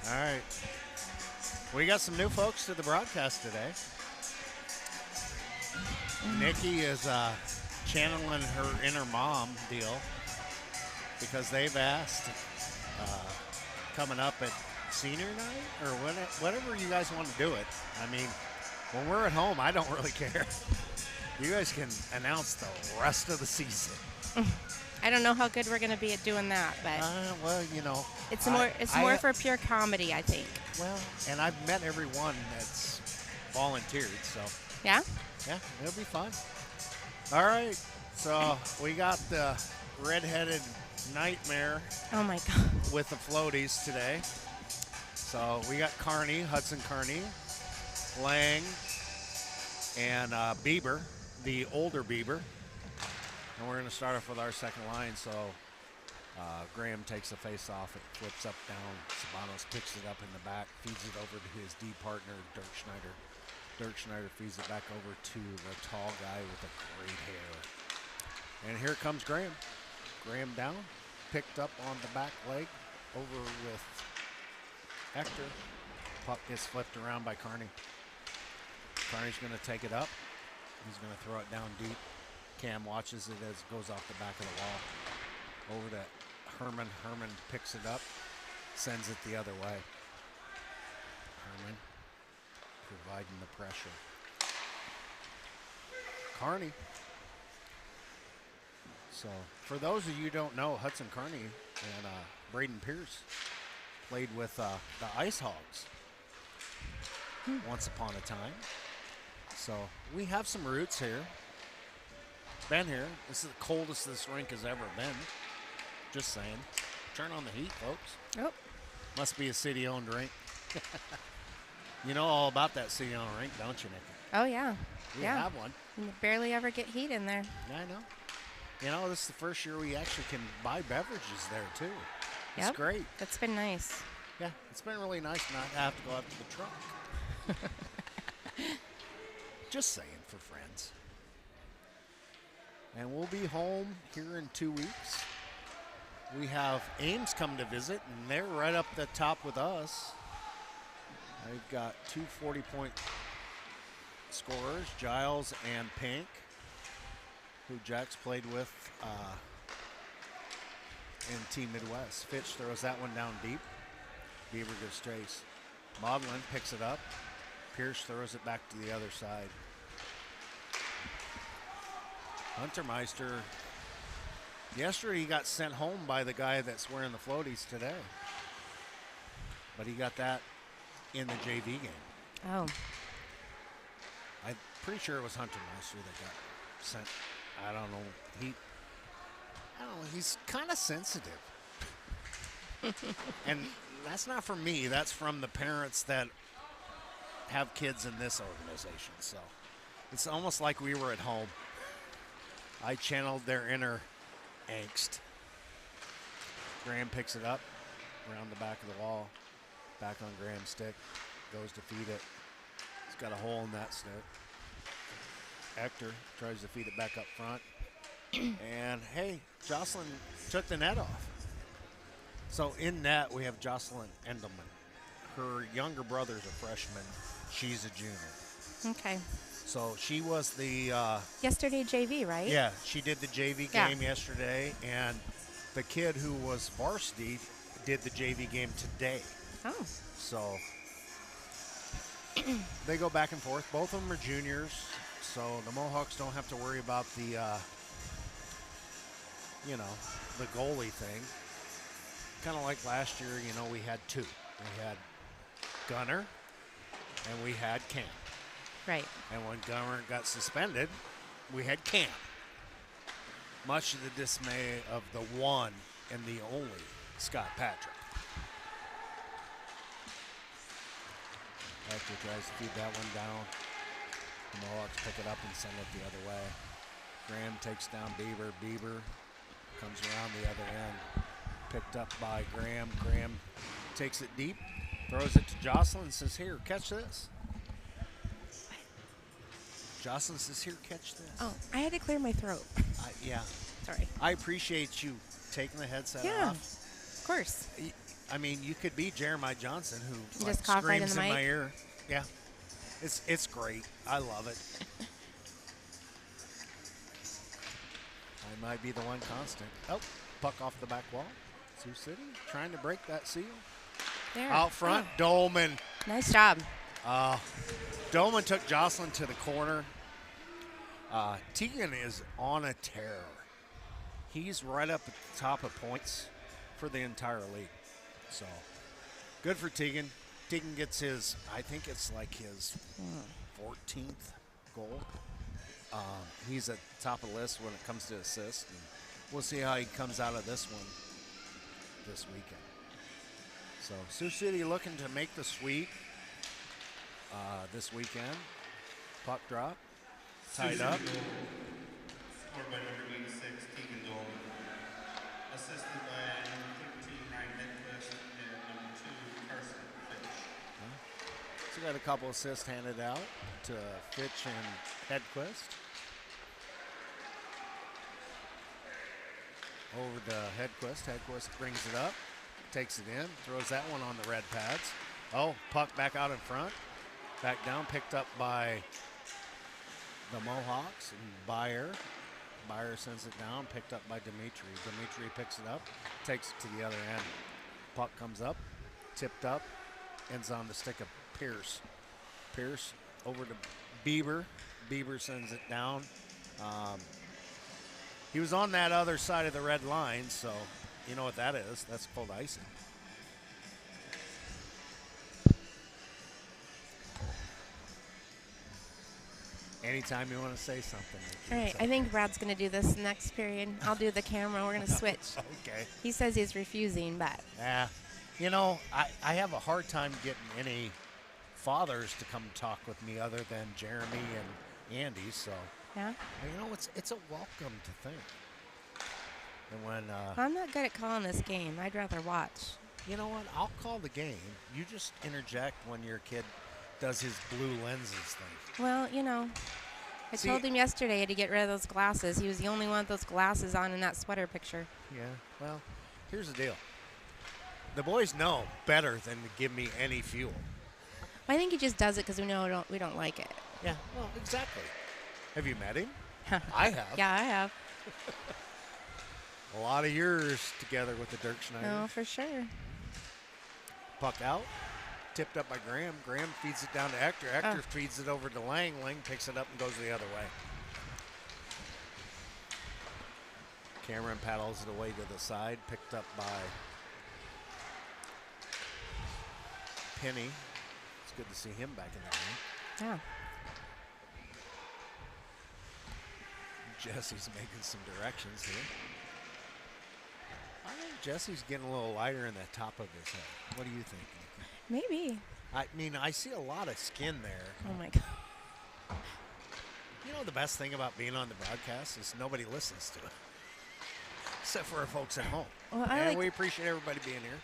All right. We got some new folks to the broadcast today. Nikki is channeling her inner mom deal because they've asked coming up at senior night or whatever you guys want to do it. I mean, when we're at home, I don't really care. You guys can announce the rest of the season. I don't know how good we're going to be at doing that, but Well, you know, it's more for pure comedy, I think. Well, and I've met everyone that's volunteered, so Yeah? yeah, it'll be fun. All right, so we got the redheaded nightmare Oh my God. with the floaties today. So we got Hudson Carney, Lang, and Bieber, the older Bieber. And we're going to start off with our second line. So Graham takes the face off. It flips up, down. Sabanos picks it up in the back, feeds it over to his D partner, Dirk Schneider. Dirk Schneider feeds it back over to the tall guy with the great hair. And here comes Graham. Graham down, picked up on the back leg, over with Hector. Puck gets flipped around by Carney. Carney's going to take it up. He's going to throw it down deep. Cam watches it as it goes off the back of the wall. Over to Herman. Herman picks it up, sends it the other way. Herman providing the pressure. Carney. So, for those of you who don't know, Hudson Carney and Braden Pierce played with the Ice Hogs once upon a time. So, we have some roots here. Been here. This is the coldest this rink has ever been. Just saying. Turn on the heat, folks. Oh. Must be a city-owned rink. You know all about that city-owned rink, don't you, Nikki? Oh, yeah. We have one. You barely ever get heat in there. Yeah, I know. You know, this is the first year we actually can buy beverages there, too. It's Yep. great. That's been nice. Yeah, it's been really nice not to have to go out to the trunk. Just saying, for friends. And we'll be home here in 2 weeks. We have Ames come to visit, and they're right up the top with us. They've got two 40-point scorers, Giles and Pink, who Jack's played with in Team Midwest. Fitch throws that one down deep. Beaver goes trace. Maudlin picks it up. Pierce throws it back to the other side. Huntermeister, yesterday he got sent home by the guy that's wearing the floaties today. But he got that in the JV game. Oh. I'm pretty sure it was Huntermeister that got sent. I don't know. He's kind of sensitive. And that's not from me. That's from the parents that have kids in this organization. So it's almost like we were at home. I channeled their inner angst. Graham picks it up around the back of the wall. Back on Graham's stick. Goes to feed it. He's got a hole in that stick. Hector tries to feed it back up front. And, hey, Jocelyn took the net off. So in net, we have Jocelyn Endelman. Her younger brother's a freshman. She's a junior. Okay. So she was the Yesterday JV, right? yeah, she did the JV Yeah. game yesterday, and the kid who was varsity did the JV game today. Oh. So they go back and forth. Both of them are juniors, so the Mohawks don't have to worry about the the goalie thing. Kind of like last year, we had two. We had Gunner and we had Cam. Right. And when Gunner got suspended, we had Cam. Much to the dismay of the one and the only Scott Patrick. Hector tries to feed that one down. The Mohawks pick it up and send it the other way. Graham takes down Bieber. Bieber comes around the other end. Picked up by Graham. Graham takes it deep, throws it to Jocelyn and says, here, catch this. Jocelyn says, here, catch this. Oh, I had to clear my throat. Yeah. Sorry. I appreciate you taking the headset Yeah, off. of course. I mean, you could be Jeremiah Johnson, who Just like, cough right in screams the in mic? my ear. Yeah, it's great. I love it. I might be the one constant. Oh, puck off the back wall. Sioux City trying to break that seal. There. Out front, Oh, Dolman. nice job. Dolman took Jocelyn to the corner. Tegan is on a tear. He's right up at the top of points for the entire league. So, good for Tegan. Tegan gets his, I think it's like his 14th goal. He's at the top of the list when it comes to assists. And we'll see how he comes out of this one this weekend. So, Sioux City looking to make the sweep this weekend. Puck drop. Tied up. Scored by number 86, Tegan Dolman. Assisted by number 13, Ryan Hedquist, and number 2, Carson Fitch. So got a couple assists handed out to Fitch and Hedquist. Over to Hedquist. Hedquist brings it up, takes it in, throws that one on the red pads. Oh, puck back out in front. Back down, picked up by the Mohawks and Byer. Byer sends it down, picked up by Dimitri. Dimitri picks it up, takes it to the other end. Puck comes up, tipped up, ends on the stick of Pierce. Pierce over to Bieber. Bieber sends it down. He was on that other side of the red line, so you know what that is. That's called icing. Anytime you want to say something. All right, I think Brad's going to do this next period. I'll do the camera. We're going to switch. Okay. He says he's refusing, but Yeah. You know, I have a hard time getting any fathers to come talk with me other than Jeremy and Andy, so yeah. you know it's a welcome to think. And when I'm not good at calling this game. I'd rather watch. you know what, I'll call the game. You just interject when your kid does his blue lenses thing. Well, you know, I See- told him yesterday to get rid of those glasses. He was the only one with those glasses on in that sweater picture. Yeah. Well, here's the deal. The boys know better than to give me any fuel. I think he just does it because we don't like it. Yeah. Well, exactly. Have you met him? I have. Yeah, I have. A lot of years together with the Dirk Schneider. Oh, for sure. Puck out. Tipped up by Graham. Graham feeds it down to Hector. Hector feeds it over to Lang. Lang picks it up and goes the other way. Cameron paddles it away to the side. Picked up by Penny. It's good to see him back in the game. Yeah. Jesse's making some directions here. I think Jesse's getting a little lighter in the top of his head. What do you think, Nikki? Maybe. I mean, I see a lot of skin there. Oh, my God. You know the best thing about being on the broadcast is nobody listens to it. Except for our folks at home. Well, And we appreciate everybody being here.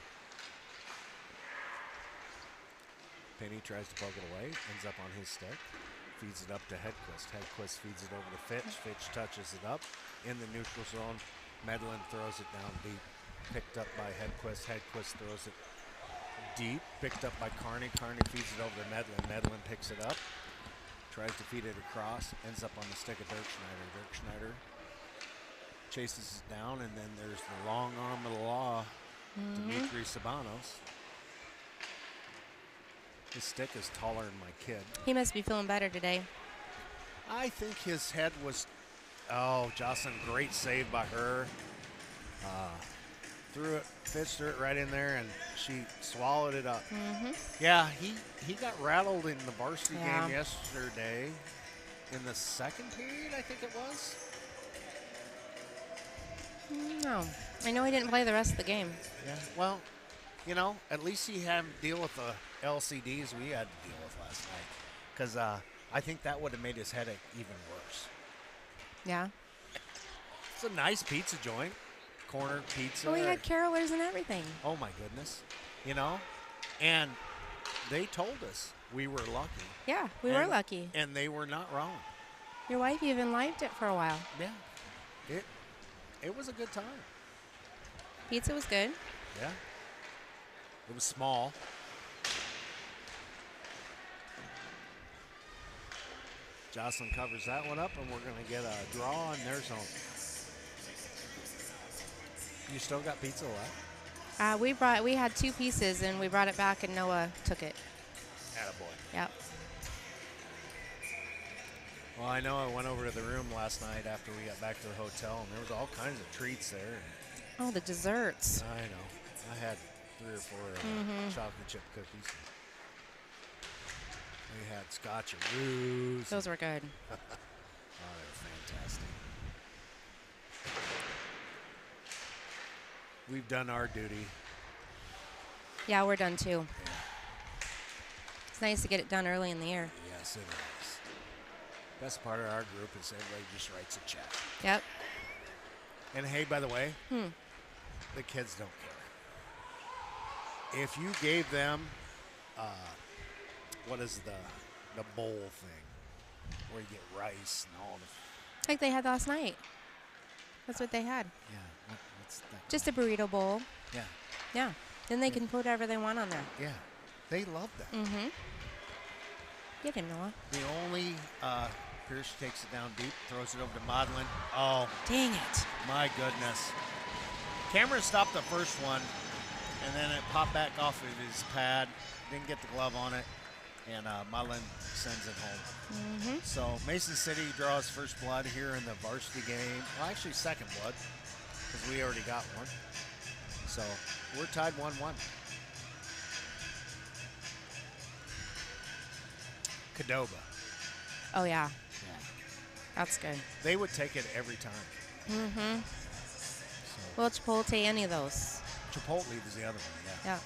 Penny tries to poke it away, ends up on his stick, feeds it up to Hedquist. Hedquist feeds it over to Fitch. Fitch touches it up in the neutral zone. Medlin throws it down deep. Picked up by Hedquist. Hedquist throws it deep. Picked up by Carney. Carney feeds it over to Medlin. Medlin picks it up. Tries to feed it across. Ends up on the stick of Dirk Schneider. Dirk Schneider chases it down, and then there's the long arm of the law, Dimitri Sabanos. His stick is taller than my kid. He must be feeling better today. I think his head was, Jocelyn, great save by her. Threw it, Fitch threw it right in there, and she swallowed it up. Yeah, he got rattled in the varsity game yesterday in the second period, I think it was. No. I know he didn't play the rest of the game. Yeah, well, you know, at least he had to deal with the LCDs we had to deal with last night. Because I think that would have made his headache even worse. Yeah. It's a nice pizza joint. Corner pizza. Well, we had carolers and everything. Oh, my goodness. You know? And they told us we were lucky. Yeah, we were lucky. And they were not wrong. Your wife even liked it for a while. Yeah. It was a good time. Pizza was good. Yeah. It was small. Jocelyn covers that one up, and we're going to get a draw in their zone. You still got pizza left? We had 2 pieces, and we brought it back, and Noah took it. Attaboy. Yep. Well, I know I went over to the room last night after we got back to the hotel, and there was all kinds of treats there. Oh, the desserts. I know. I had 3 or 4 chocolate chip cookies. We had scotcheroos. Those were good. Oh, they were fantastic. We've done our duty. Yeah, we're done too. Yeah. It's nice to get it done early in the year. Yes, it is. Best part of our group is everybody just writes a check. Yep. And hey, by the way, the kids don't care. If you gave them, what is the bowl thing, where you get rice and all the. Like they had last night. That's what they had. Yeah, what's that? Just a burrito bowl. Yeah, Yeah. Then they can put whatever they want on there. yeah, they love that. Mm-hmm. Get him, Noah. The only Pierce takes it down deep, throws it over to Maudlin. Oh, Dang it. my goodness. Cameron stopped the first one, and then it popped back off of his pad. Didn't get the glove on it, and Maudlin sends it home. Mm-hmm. So Mason City draws first blood here in the varsity game. Well, actually second blood, because we already got one. So we're tied 1-1. Cadoba. Oh, yeah. Yeah. That's good. They would take it every time. Mm-hmm. So Well, Chipotle, any of those. Chipotle was the other one, yeah. Yeah.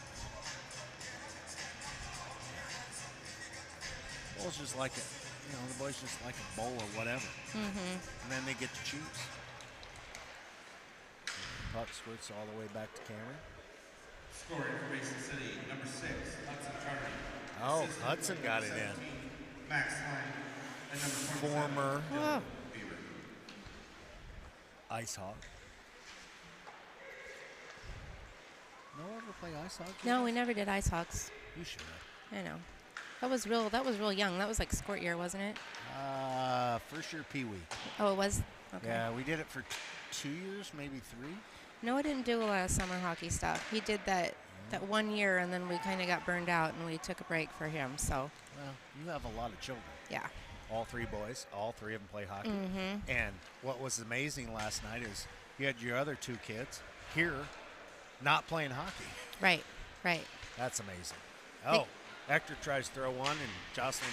Bowl's just like the boys just like a bowl or whatever. Mm-hmm. And then they get to choose. Puck squirts all the way back to Cameron. Scoring for Mason City, number 6, Hudson Carney. Oh, Assistant Hudson number got it 17, in. Max Lang. And number 27, Former Oh. Beaver. Ice Hawk. No ever play Ice Hawk? No, we never did Ice Hawks. You should have. I know. That was real young. That was like sport year, wasn't it? First year Pee Wee. Oh, it was? Okay. Yeah, we did it for 2 years, maybe 3. Noah didn't do a lot of summer hockey stuff. He did that 1 year, and then we kind of got burned out, and we took a break for him. So, Well, you have a lot of children. yeah. All 3 boys. All 3 of them play hockey. Mm-hmm. And what was amazing last night is you had your other 2 kids here not playing hockey. Right. That's amazing. Oh, Hector tries to throw one, and Jocelyn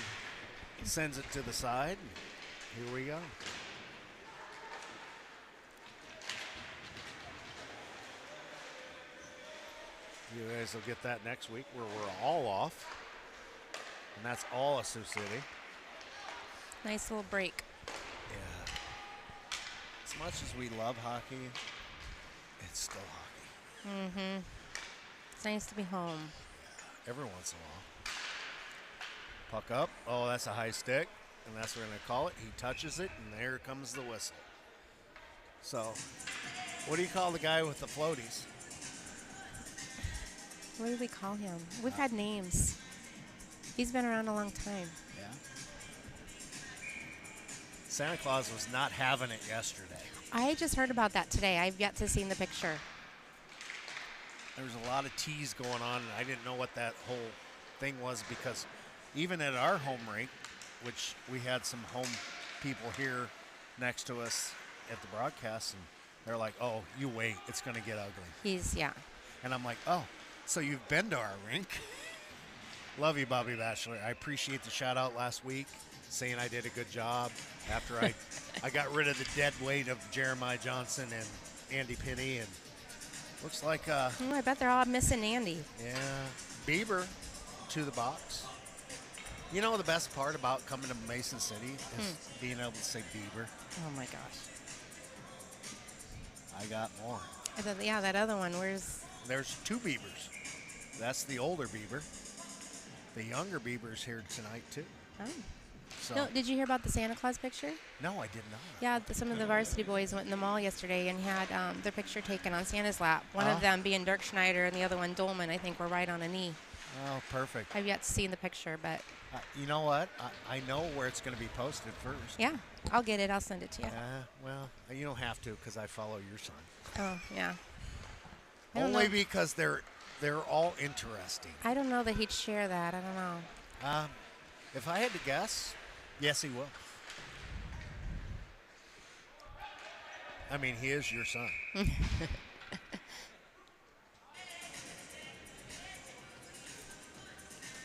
sends it to the side. And here we go. You guys will get that next week where we're all off. And that's all of Sioux City. Nice little break. Yeah. As much as we love hockey, it's still hockey. Mm-hmm. It's nice to be home. Every once in a while. Puck up. Oh, that's a high stick. And that's what we're going to call it. He touches it, and there comes the whistle. So, what do you call the guy with the floaties? What do we call him? We've had names. He's been around a long time. Yeah. Santa Claus was not having it yesterday. I just heard about that today. I've yet to see the picture. There was a lot of tease going on, and I didn't know what that whole thing was because even at our home rink, which we had some home people here next to us at the broadcast, and they're like, oh, you wait, it's going to get ugly. Yeah. And I'm like, oh, so you've been to our rink. Love you, Bobby Batchelor. I appreciate the shout out last week saying I did a good job after I got rid of the dead weight of Jeremiah Johnson and Andy Penny, and looks like Oh, I bet they're all missing Andy. yeah, Bieber to the box. You know the best part about coming to Mason City is being able to say Bieber. Oh my gosh. I got more. I thought, yeah, that other one. Where's? There's 2 Biebers. That's the older Bieber. The younger Bieber's here tonight too. Oh. So No, did you hear about the Santa Claus picture? no, I did not. Yeah, some of the varsity boys went in the mall yesterday and had their picture taken on Santa's lap. One of them being Dirk Schneider and the other one Dolman, I think, were right on a knee. Oh, perfect. I've yet to see the picture, but You know what? I know where it's going to be posted first. yeah, I'll get it. I'll send it to you. Well, you don't have to because I follow your son. Oh, yeah. I don't Only know. because they're all interesting. I don't know that he'd share that. I don't know. If I had to guess, yes, he will. I mean, he is your son.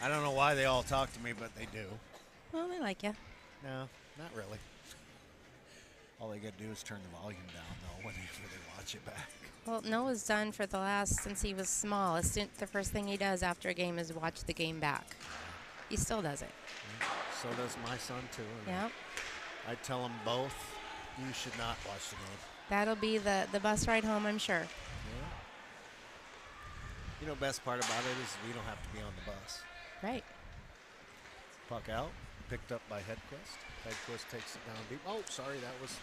I don't know why they all talk to me, but they do. Well, they like you. No, not really. All they got to do is turn the volume down, though, whenever they watch it back. Well, Noah's done for the last, since he was small. The first thing he does after a game is watch the game back. He still does it. So does my son, too. Yep. I tell them both, you should not watch the game. That'll be the bus ride home, I'm sure. Yeah. You know, best part about it is we don't have to be on the bus. Right. Puck out, picked up by Hedquist. Hedquist takes it down deep. Oh, sorry, that was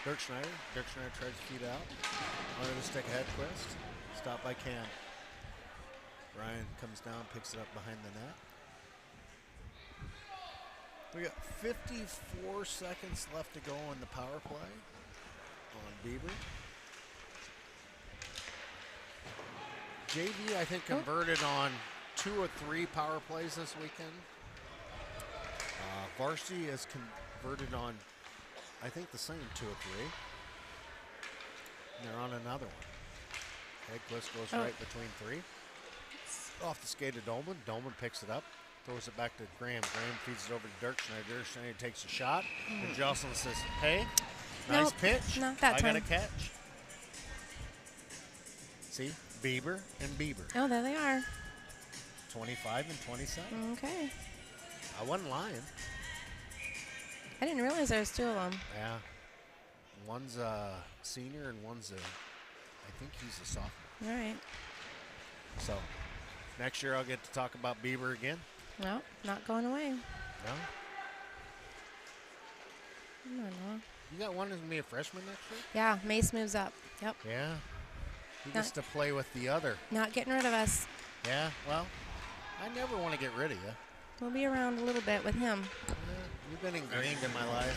Dirk Schneider. Dirk Schneider tries to feed out. Under the stick of Hedquist. Stopped by Cam. Ryan comes down, picks it up behind the net. We got 54 seconds left to go on the power play on Bieber. JV, I think, converted on 2 or 3 power plays this weekend. Varsity has converted on, I think, the same 2 or 3. And they're on another one. Hedquist goes right between 3. Off the skate of Dolman. Dolman picks it up. Throws it back to Graham. Graham feeds it over to Dirk Schneider. Dirk Schneider takes a shot. And Jocelyn says, hey, nice Nope, pitch. not that I got a time. catch. See, Bieber and Bieber. Oh, there they are. 25 and 27. Okay. I wasn't lying. I didn't realize there was 2 of them. Yeah. One's a senior and one's I think he's a sophomore. All right. So next year I'll get to talk about Bieber again. No, not going away. No? Come on, Noah. You got one who's going to be a freshman next year? Yeah, Mace moves up. Yep. Yeah. He gets to play with the other. Not getting rid of us. Yeah, well, I never want to get rid of you. We'll be around a little bit with him. You've been ingrained in my life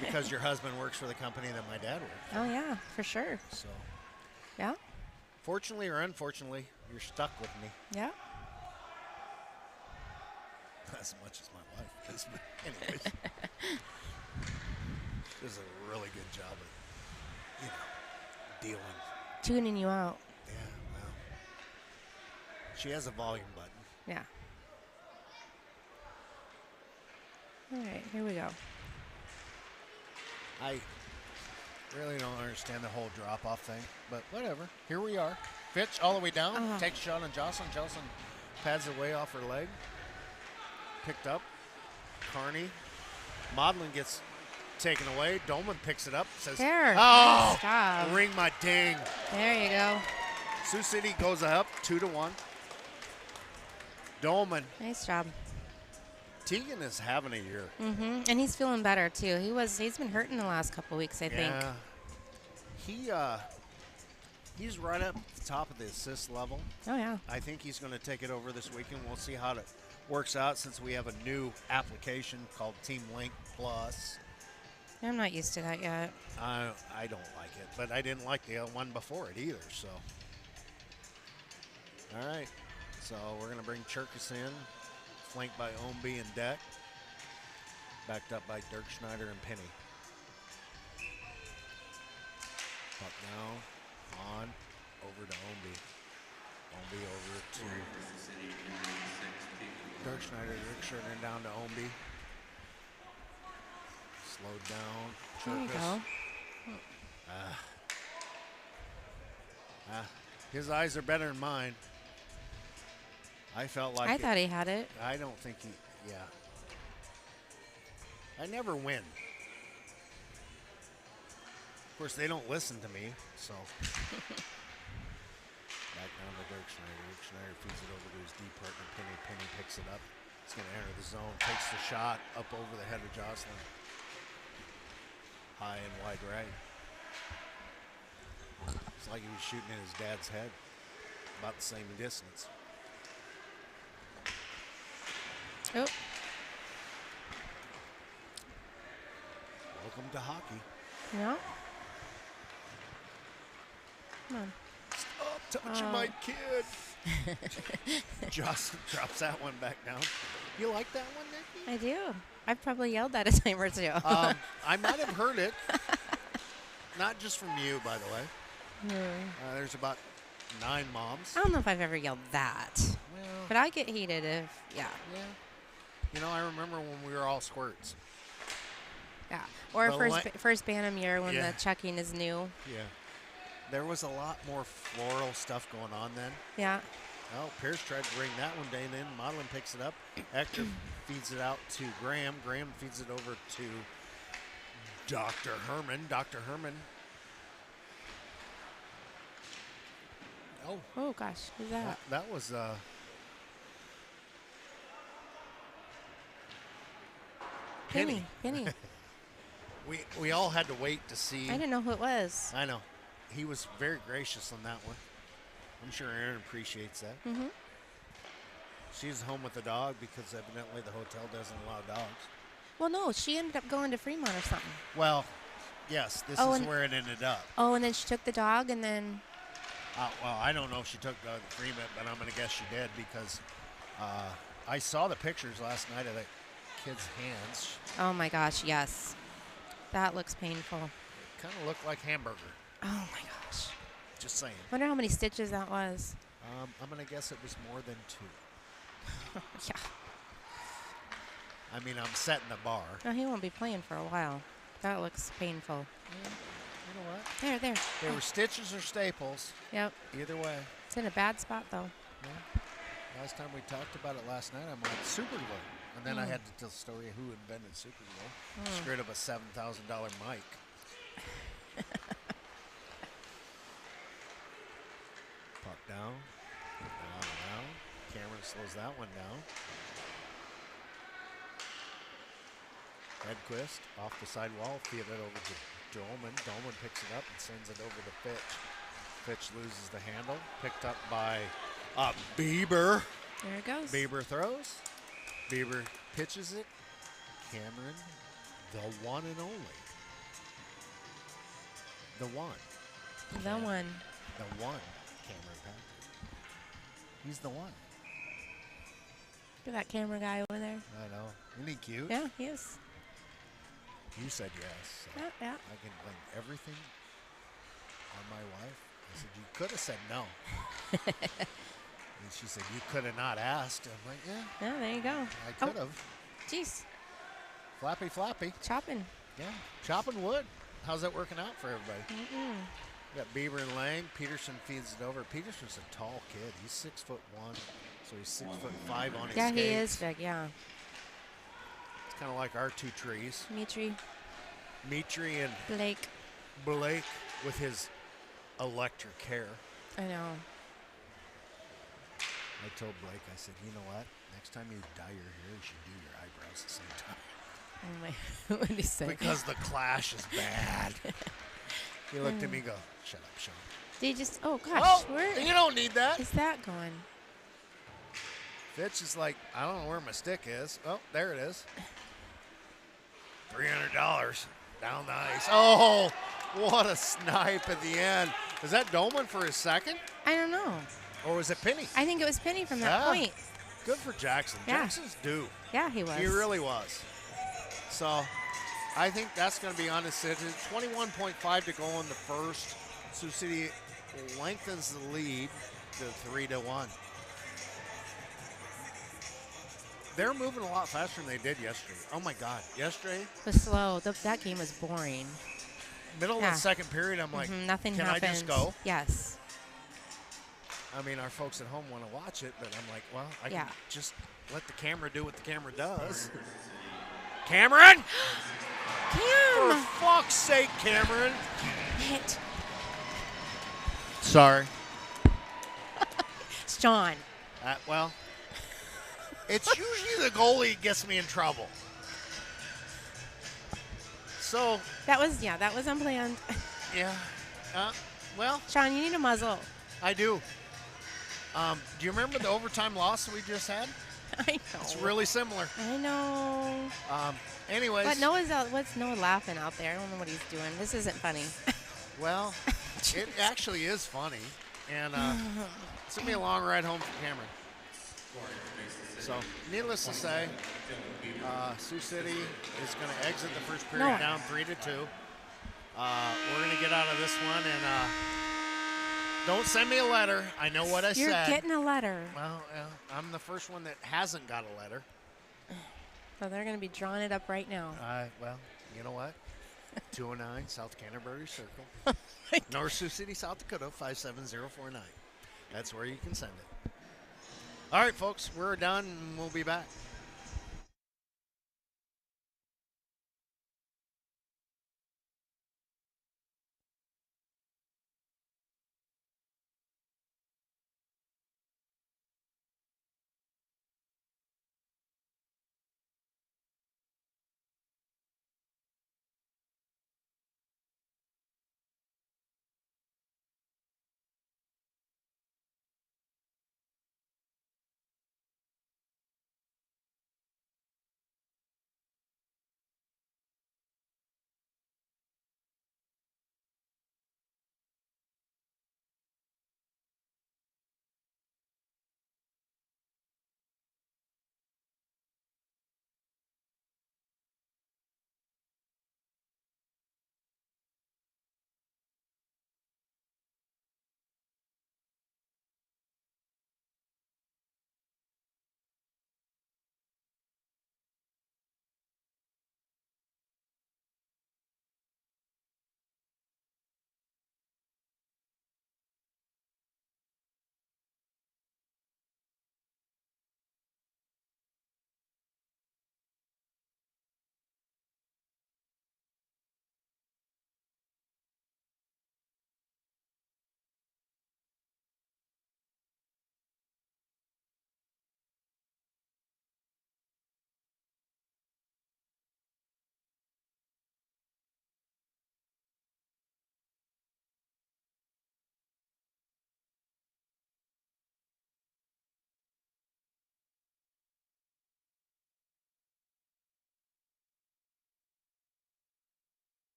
because your husband works for the company that my dad worked for. Oh, yeah, for sure. So, Yeah? fortunately or unfortunately, you're stuck with me Yeah. as much as my wife is. But anyways, does a really good job of, dealing. Tuning you out. Yeah, well, she has a volume button. Yeah. All right, here we go. I really don't understand the whole drop-off thing, but whatever. Here we are. Fitch all the way down, takes a shot on Jocelyn. Jocelyn pads it way off her leg. Picked up. Carney. Maudlin gets taken away. Dolman picks it up. Says, There. "Oh, Nice job. ring my ding." There you go. Sioux City goes up 2-1. Dolman. Nice job. Tegan is having a year. Mm-hmm. And he's feeling better, too. He's been hurting the last couple weeks, I think. Yeah. He's right up at the top of the assist level. Oh, yeah. I think he's going to take it over this weekend. We'll see how it works out since we have a new application called Team Link Plus. I'm not used to that yet. I don't like it, but I didn't like the one before it either. So, all right. So we're going to bring Cherkis in, flanked by Omby and Deck, backed up by Dirk Schneider and Penny. Puck now, on, over to Omby. Omby over to Dirk Schneider. Dirk Schneider down to Omby. Slowed down. There you go. His eyes are better than mine. I felt like I thought he had it. I don't think he. Yeah. I never win. Of course, they don't listen to me, so. Back down to Dirk Schneider. Dirk Schneider feeds it over to his deep partner, Penny. Penny picks it up. It's going to enter the zone. Takes the shot up over the head of Jocelyn. High and wide right. It's like he was shooting at his dad's head. About the same distance. Oh. Welcome to hockey. Yeah. Come on. Stop touching my kid. Jocelyn drops that one back down. You like that one, Nikki? I do. I've probably yelled that a time or two. I might have heard it. Not just from you, by the way. There's about 9 moms. I don't know if I've ever yelled that. Well, But I get heated if, yeah. yeah. You know, I remember when we were all squirts. Yeah. Or Well, first Bantam year when Yeah. the checking is new. Yeah. There was a lot more floral stuff going on then. Yeah. Oh, Pierce tried to bring that one down in. Madeline picks it up. Hector feeds it out to Graham. Graham feeds it over to Dr. Herman. Dr. Herman. Oh, Oh, gosh. Who's that? that was Penny. Penny. We all had to wait to see. I didn't know who it was. I know. He was very gracious on that one. I'm sure Aaron appreciates that. Mm-hmm. She's home with the dog because evidently the hotel doesn't allow dogs. Well, no, she ended up going to Fremont or something. Well, yes, this Oh, is and- where it ended up. Oh, and then she took the dog and then... Well, I don't know if she took dog to Fremont, but I'm going to guess she did because I saw the pictures last night of that kid's hands. Oh, my gosh, yes. That looks painful. Kind of looked like hamburger. Oh, my gosh. Just saying. Wonder how many stitches that was. I'm going to guess it was more than 2. Yeah. I mean, I'm setting the bar. No, he won't be playing for a while. That looks painful. Yeah, you know what? There. They were stitches or staples. Yep. Either way. It's in a bad spot, though. Yeah. Last time we talked about it last night, I'm like, super glue. And then I had to tell the story of who invented super glue. Scared of a $7,000 mic. Puck down. Down. Cameron slows that one down. Redquist off the sidewall, feed it over to Dolman. Dolman picks it up and sends it over to Fitch. Fitch loses the handle. Picked up by Bieber. There it goes. Bieber throws. Bieber pitches it. Cameron, the one and only. The one. The one. The one. Cameron Patrick. He's the one. Look at that camera guy over there. I know. Isn't he cute? Yeah, he is. You said yes. So Yeah. I can blame everything on my wife. I said, you could have said no. And she said, you could have not asked. I'm like, yeah, Yeah, there you go. I could have. Jeez. Flappy. Chopping. Yeah. Chopping wood. How's that working out for everybody? We got Bieber and Lang. Peterson feeds it over. Peterson's a tall kid. He's 6'1", so he's 6'5" on his Yeah, skates. he is big, yeah. It's kind of like our 2 trees. Mitri and Blake. with his electric hair. I know. I told Blake, I said, you know what? Next time you dye your hair, you should do your eyebrows at the same time. Oh my, what did he say? Because the clash is bad. He looked at me and go, shut up, Sean. Did he just, oh gosh, Oh, where you don't need that. is that going? Fitch is like, I don't know where my stick is. Oh, there it is. $300 down the ice. Oh, what a snipe at the end. Was that Dolman for his second? I don't know. Or was it Penny? I think it was Penny from that Yeah. point. Good for Jackson. Yeah. Jackson's due. Yeah, he was. He really was. So I think that's going to be undecided. 21.5 to go in the first. Sioux City lengthens the lead to 3-1. They're moving a lot faster than they did yesterday. Oh, my God. Yesterday, It was slow. That game was boring. middle Yeah. of the second period, I'm like, Nothing can happened. I just go? Yes. I mean, our folks at home want to watch it, but I'm like, well, I Yeah. can just let the camera do what the camera does. Cameron! For Cam! fuck's sake, Cameron! Hit. Sorry. It's John. Well, It's usually the goalie gets me in trouble. So, That was unplanned. yeah. Well, Sean, you need a muzzle. I do. Do you remember the overtime loss we just had? I know. It's really similar. I know. Anyways. But Noah's out. What's Noah laughing out there? I don't know what he's doing. This isn't funny. Well, it actually is funny. And it's going to be a long ride home for Cameron. So, needless to say, Sioux City is going to exit the first period Noah. down 3-2. We're going to get out of this one. And don't send me a letter. I know what I You're said. getting a letter. Well, I'm the first one that hasn't got a letter. So they're going to be drawing it up right now. Well, you know what? 209 South Canterbury Circle, North Sioux City, South Dakota, 57049. That's where you can send it. All right, folks, we're done, and we'll be back.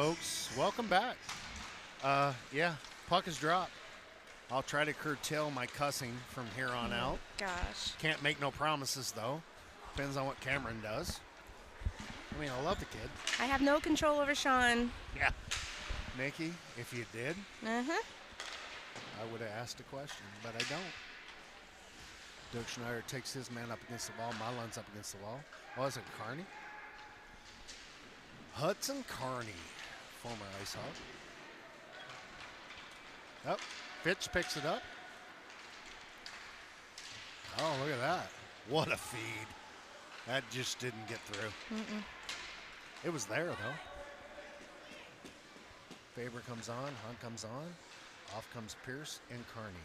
folks. Welcome back. Yeah, puck is dropped. I'll try to curtail my cussing from here on out. Gosh. Can't make no promises, though. Depends on what Cameron does. I mean, I love the kid. I have no control over Sean. Yeah. Nikki, if you did, Uh-huh. I would have asked a question, but I don't. Doug Schneider takes his man up against the wall. Madeleine's up against the wall. Oh, is it Carney? Hudson Carney, former Ice Hawk. Oh, Fitch picks it up. Oh, look at that. What a feed. That just didn't get through. It was there, though. Faber comes on. Hunt comes on. Off comes Pierce and Carney.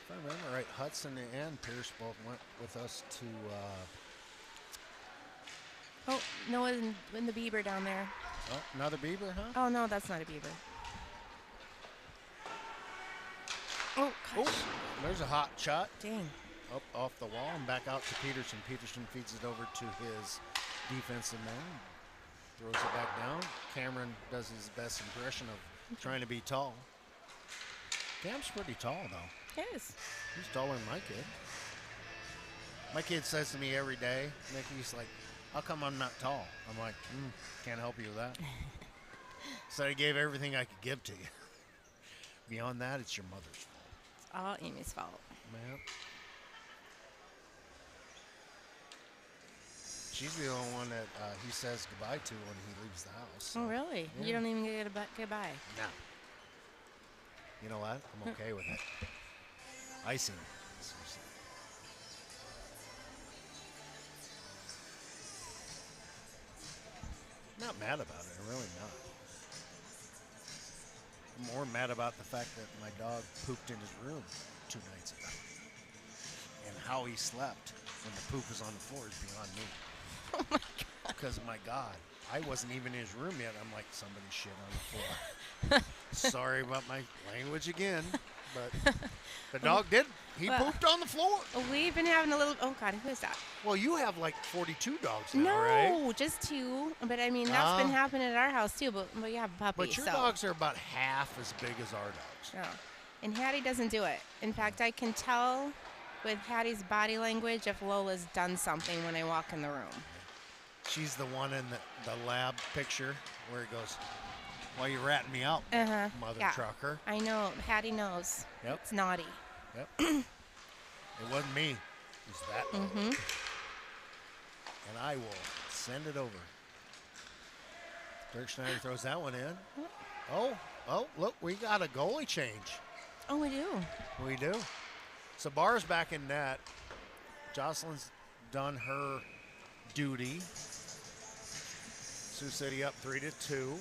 If I remember right, Hudson and Pierce both went with us to... Oh, no, in the Bieber down there. oh, another Bieber, huh? Oh, no, that's not a Bieber. Oh, gosh. Oh, there's a hot shot. Dang. Up off the wall and back out to Peterson. Peterson feeds it over to his defensive man. Throws it back down. Cameron does his best impression of trying to be tall. Cam's pretty tall, though. Yes. He's taller than my kid. My kid says to me every day, Mickey's like, how come I'm not tall? I'm like, can't help you with that. So I gave everything I could give to you. Beyond that, it's your mother's fault. It's all Amy's fault. Man. She's the only one that he says goodbye to when he leaves the house. Oh, really? Yeah. You don't even get a goodbye. No. You know what? I'm okay with it. Icing. Seriously. Not mad about it. I'm really not. I'm more mad about the fact that my dog pooped in his room 2 nights ago. And how he slept when the poop was on the floor is beyond me. Oh, my God. Because, my God, I wasn't even in his room yet. I'm like, somebody shit on the floor. Sorry about my language again, but the dog did. He Well, pooped on the floor. We've been having a little... Oh, God, who is that? Well, you have like 42 dogs now, No, right? just 2. But, I mean, that's been Ah. happening at our house, too. But we have a puppy, But your so. dogs are about half as big as our dogs. No. And Hattie doesn't do it. In fact, I can tell with Hattie's body language if Lola's done something when I walk in the room. She's the one in the lab picture where he goes, why you ratting me out, Uh-huh. mother Yeah. trucker? I know. Hattie knows. Yep. It's naughty. Yep. It wasn't me. It was that dog. Mm-hmm. And I will send it over. Dirk Schneider throws that one in. Oh, look, we got a goalie change. Oh, we do. We do. So Barr's back in net. Jocelyn's done her duty. Sioux City up 3-2.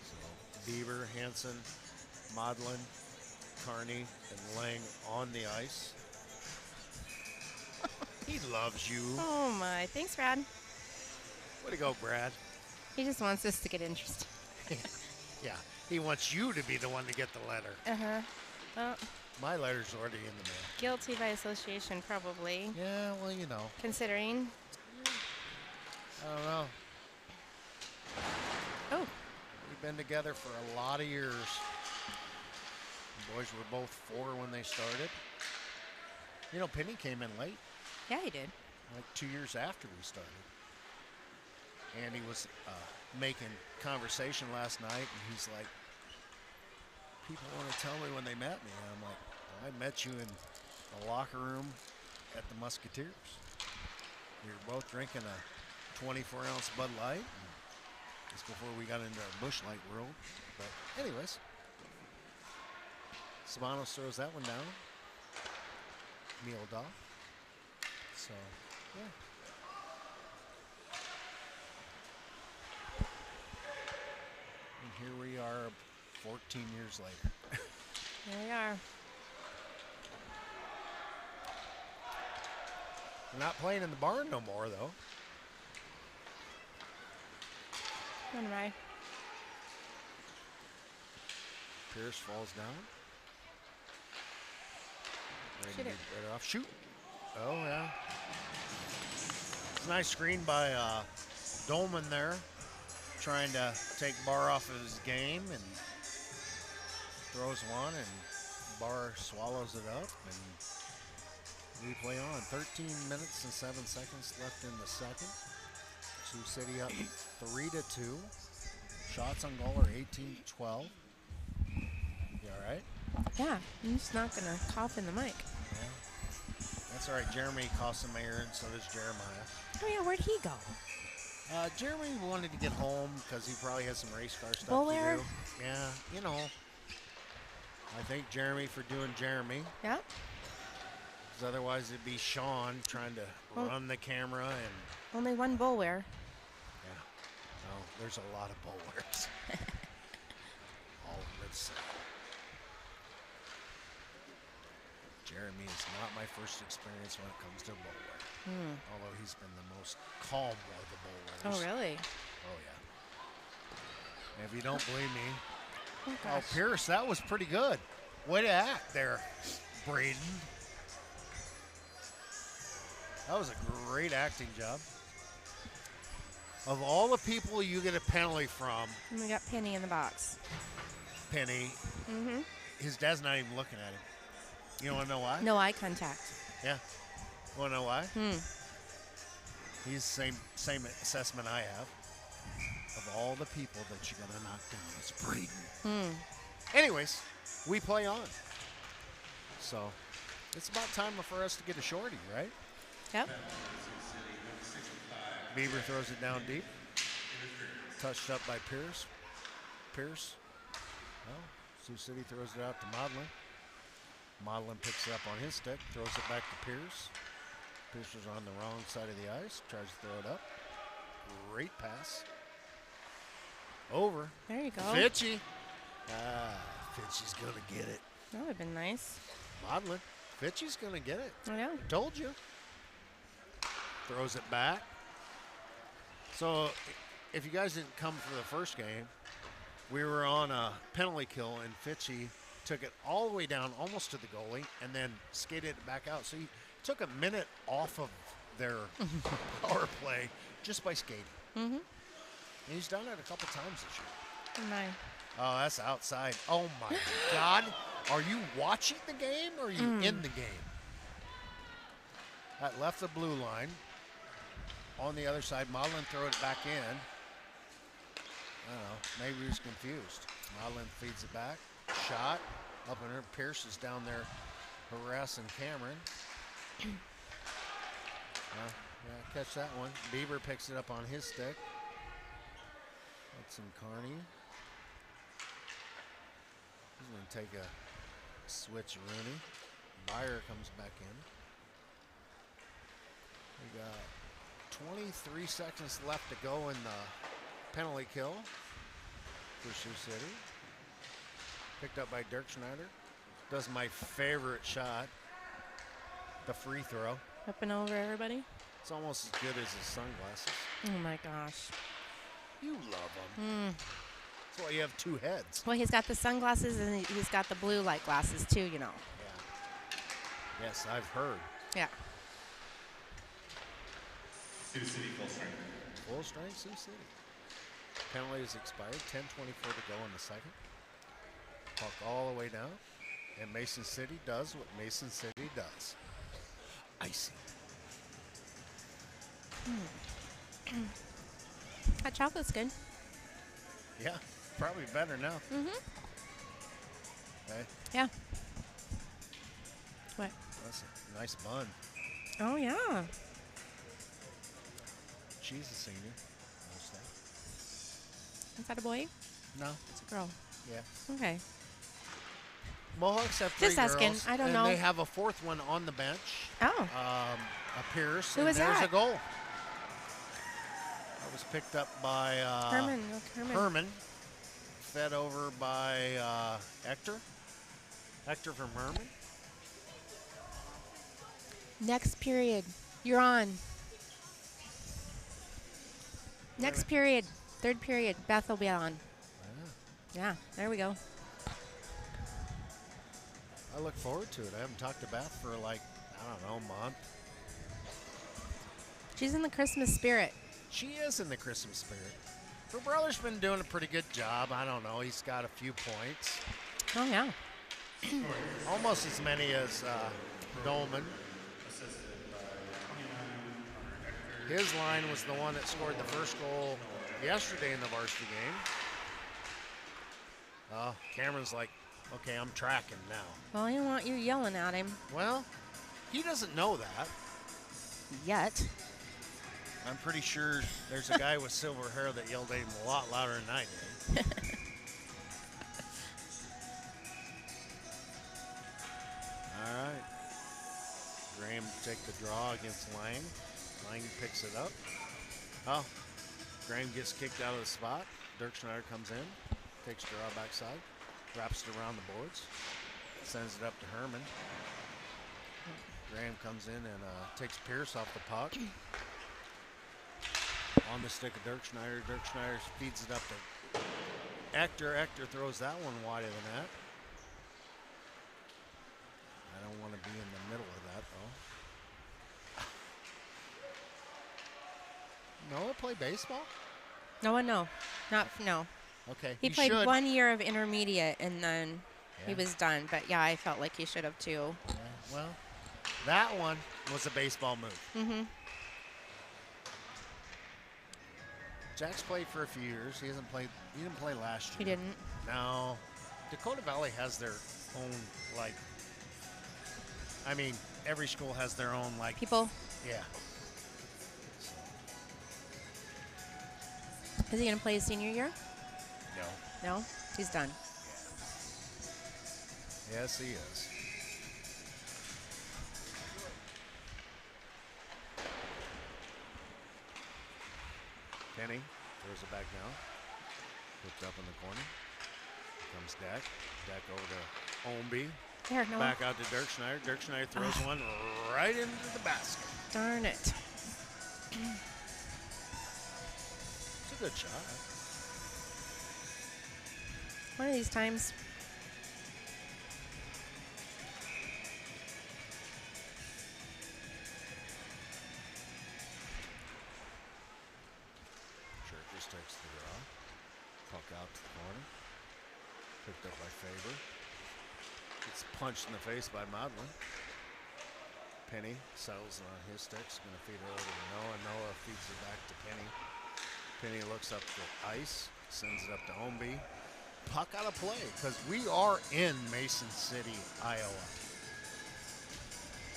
So Bieber, Hansen, Maudlin, Carney, and Lang on the ice. He loves you. Oh, my. Thanks, Brad. Way to go, Brad. He just wants us to get interested. Yeah, he wants you to be the one to get the letter. Uh-huh. Well, My letter's already in the mail. guilty by association, probably. Yeah, well, you know. Considering. I don't know. Oh. We've been together for a lot of years. The boys were both 4 when they started. You know, Penny came in late, Yeah, he did. like 2 years after we started. And he was making conversation last night, and he's like, people want to tell me when they met me. And I'm like, well, I met you in the locker room at the Musketeers. We were both drinking a 24-ounce Bud Light. Just before we got into our Busch Light world. But anyways, Sabanos throws that one down. Mealed off. So, yeah. And here we are 14 years later. Here we are. We're not playing in the barn no more, though. When am I? Pierce falls down. Ready Shoot to it. get it off. Shoot. Oh, yeah. It's a nice screen by Dolman there, trying to take Barr off of his game, and throws one, and Barr swallows it up, and we play on. 13 minutes and 7 seconds left in the second. Sioux City up 3-2. Shots on goal are 18-12. You all right? Yeah, I'm just not going to cough in the mic. Yeah. That's all right. Jeremy Cossameyer, and so does Jeremiah. Oh, yeah, where'd he go? Jeremy wanted to get home because he probably has some race car stuff Bullware? to do. Yeah, you know. I thank Jeremy for doing Jeremy, Yeah. because otherwise it'd be Sean trying to run the camera and Only one bullware. yeah. No, there's a lot of bullwares. All of it's Jeremy is not my first experience when it comes to bullware. Although he's been the most calm of the bullwares. Oh, really? Oh, yeah. And if you don't believe me, Oh, oh, gosh. Pierce, that was pretty good. Way to act there, Braden. That was a great acting job. Of all the people you get a penalty from, And we got Penny in the box. Penny, Mm-hmm. his dad's not even looking at him. You want to know why? No eye contact. Yeah. Want to know why? Hmm. He's the same assessment I have. Of all the people that you're going to knock down, it's Braden. Anyways, we play on. So, it's about time for us to get a shorty, right? Yep. Bieber throws it down deep. Touched up by Pierce. Pierce. Well, Sioux City throws it out to Modlin. Modlin picks it up on his stick, throws it back to Pierce. Pierce is on the wrong side of the ice, tries to throw it up. Great pass. Over. There you go. Fitchy. Fitchy's going to get it. That would have been nice. Modlin. Fitchy's going to get it. I know. Told you. Throws it back. So, if you guys didn't come for the first game, we were on a penalty kill, and Fitchy took it all the way down, almost to the goalie, and then skated it back out. So he took a minute off of their power play just by skating. Mm-hmm. And he's done it a couple times this year. Oh, my. Oh, that's outside. Oh, my God. Are you watching the game or are you in the game? That left the blue line. On the other side, Modlin throw it back in. I don't know. Maybe he was confused. Modlin feeds it back. Shot. Up in her. Pierce is down there harassing Cameron. Yeah, catch that one. Bieber picks it up on his stick. Hudson Carney. He's going to take a switch Rooney. Byer comes back in. We got 23 seconds left to go in the penalty kill for Sioux City. Picked up by Dirk Schneider. Does my favorite shot, the free throw. Up and over everybody. It's almost as good as his sunglasses. Oh, my gosh. You love them. That's why you have two heads. Well, he's got the sunglasses and he's got the blue light glasses, too, you know. Yeah. Yes, I've heard. Yeah. Sioux City full strength. Full strength Sioux City. Penalty is expired. 10:24 to go in the second. Puck all the way down. And Mason City does what Mason City does. Icy. Hot chocolate's good. Yeah, probably better now. Mm-hmm. Okay, Yeah. What? that's a nice bun. Oh, yeah. She's a senior. Most of Is that a boy? that. No, It's a girl. yeah. Okay. Mohawks have three Just asking. girls, I don't and know. they have a fourth one on the bench. Oh. A Pierce. Who and was there's that? a goal. That was picked up by Herman. Look, Herman. Herman. Fed over by Hector. Hector from Herman. Next period. You're on. Next period. Third period. Beth will be on. Yeah, there we go. I look forward to it. I haven't talked to Beth for like, I don't know, a month. She's in the Christmas spirit. She is in the Christmas spirit. Her brother's been doing a pretty good job. I don't know. He's got a few points. Oh, yeah. Almost as many as Dolman. His line was the one that scored the first goal yesterday in the varsity game. Cameron's like, okay, I'm tracking now. Well, I don't want you yelling at him Well, he doesn't know that. yet. I'm pretty sure there's a guy with silver hair that yelled at him a lot louder than I did. All right. Graham take the draw against Lang. Lang picks it up. Oh, Graham gets kicked out of the spot. Dirk Schneider comes in, takes draw backside, wraps it around the boards, sends it up to Herman. Graham comes in and takes Pierce off the puck. On the stick of Dirk Schneider. Dirk Schneider feeds it up to Ector. Ector throws that one wide of the net. I don't want to be in the middle of that, though. Noah play baseball? No. No. Okay. He played 1 year of intermediate, and then he Yeah. was done. But, yeah, I felt like he should have, too. Yeah, well, that one was a baseball move. Mm-hmm. Jack's played for a few years. He hasn't played. He didn't play last year. He didn't. No. Dakota Valley has their own, like, I mean, every school has their own, like, People, yeah. is he going to play his senior year? No. No? He's done. Yes, he is. Penny throws it back down. Picked up in the corner. Comes Dak. Dak over to Omby. There, no. Back out to Dirk Schneider. Dirk Schneider throws one right into the basket. Darn it. It's a good shot. One of these times. Sure, just takes the draw. Puck out to the corner. Picked up by Faber. Gets punched in the face by Modlin. Penny settles it on his sticks. Going to feed it over to Noah. Noah feeds it back to Penny. Penny looks up the ice. Sends it up to Omby. Puck out of play because we are in Mason City, Iowa.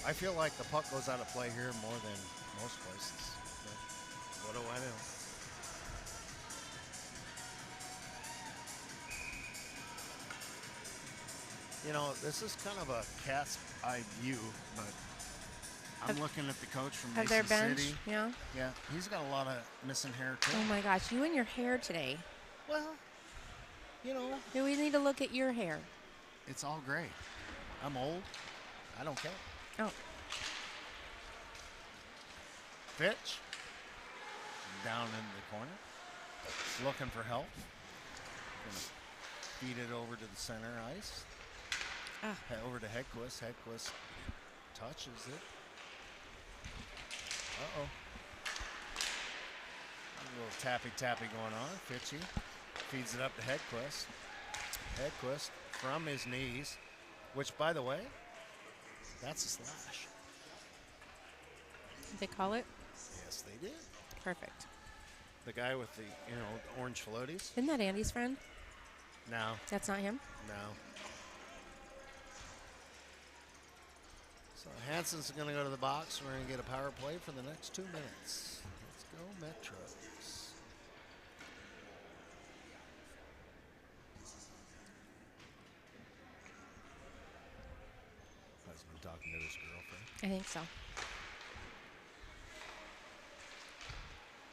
I feel like the puck goes out of play here more than most places. But what do I know? You know, this is kind of a cat's eye view, but I'm looking at the coach from Have their Mason bench? City. Yeah. Yeah, he's got a lot of missing hair too. Oh, my gosh. You and your hair today. Well, you know, Do we need to look at your hair? it's all gray. I'm old. I don't care. Oh. Fitch down in the corner, looking for help. Gonna feed it over to the center ice. Head over to Hedquist. Hedquist touches it. Uh-oh. A little tappy-tappy going on. Fitchy feeds it up to Hedquist. Hedquist from his knees, which, by the way, that's a slash. Did they call it? Yes, they did. Perfect. The guy with the, orange floaties? Isn't that Andy's friend? No, That's not him? no. So Hansen's going to go to the box. We're going to get a power play for the next 2 minutes. Let's go Metros. Husband talking to his girlfriend. I think so.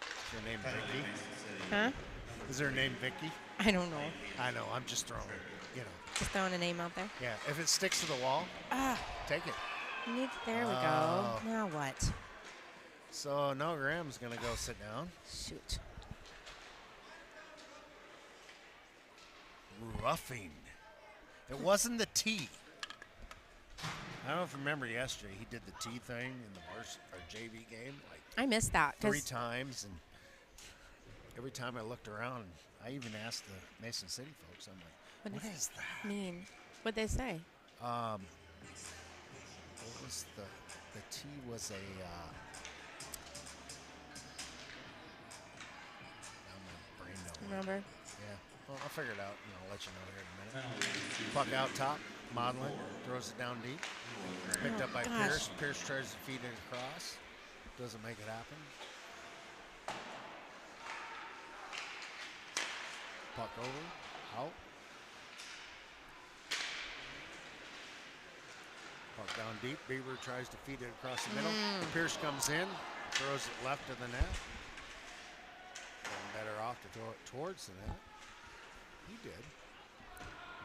Is her name Vicky? Huh? Is her name Vicky? I don't know. I know. I'm just throwing, Just throwing a name out there. Yeah, if it sticks to the wall, take it. There we go. Now what? So Noah Graham's going to go sit down. Shoot. Roughing. It wasn't the T. I don't know if you remember yesterday, he did the T thing in the our JV game like I missed that. 3 'cause- times, and every time I looked around, I even asked the Mason City folks, I'm like, what is that? mean? What'd they say? What was the T was a now my brain don't work. Remember? Yeah. Well, I'll figure it out and I'll let you know here in a minute. Puck out top, Modlin throws it down deep. Picked up by gosh. Pierce. Pierce tries to feed it across. Doesn't make it happen. Puck over, out. Puck down deep. Bieber tries to feed it across the middle. Pierce comes in, throws it left of the net. Getting better off to throw it towards the net. He did.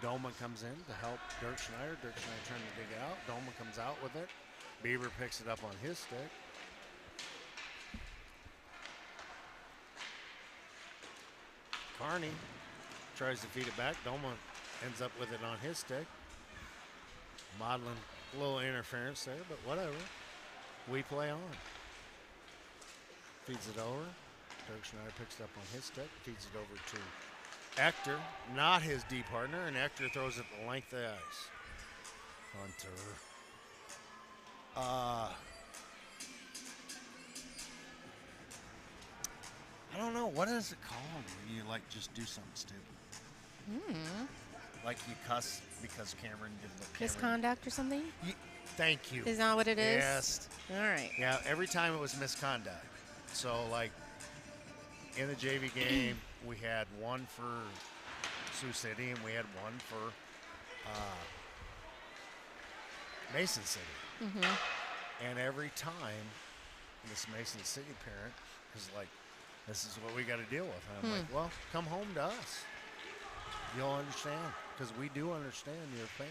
Dolman comes in to help Dirk Schneider. Dirk Schneider trying to dig it out. Dolman comes out with it. Bieber picks it up on his stick. Carney tries to feed it back. Dolman ends up with it on his stick. Modlin, a little interference there, but whatever. We play on. Feeds it over. Dirk Schneider picks it up on his stick. Feeds it over to Ector, not his D partner, and Ector throws it the length of the ice. Hunter. I don't know. What is it called when you like just do something stupid? Like you cuss because Cameron did what Cameron Misconduct or something? Thank you. Is that what it is? Yes. All right. Yeah, every time it was misconduct. So, like, in the JV game, we had one for Sioux City and we had one for Mason City. And every time, this Mason City parent is like, this is what we got to deal with. And I'm like, well, come home to us. You'll understand, because we do understand your pain.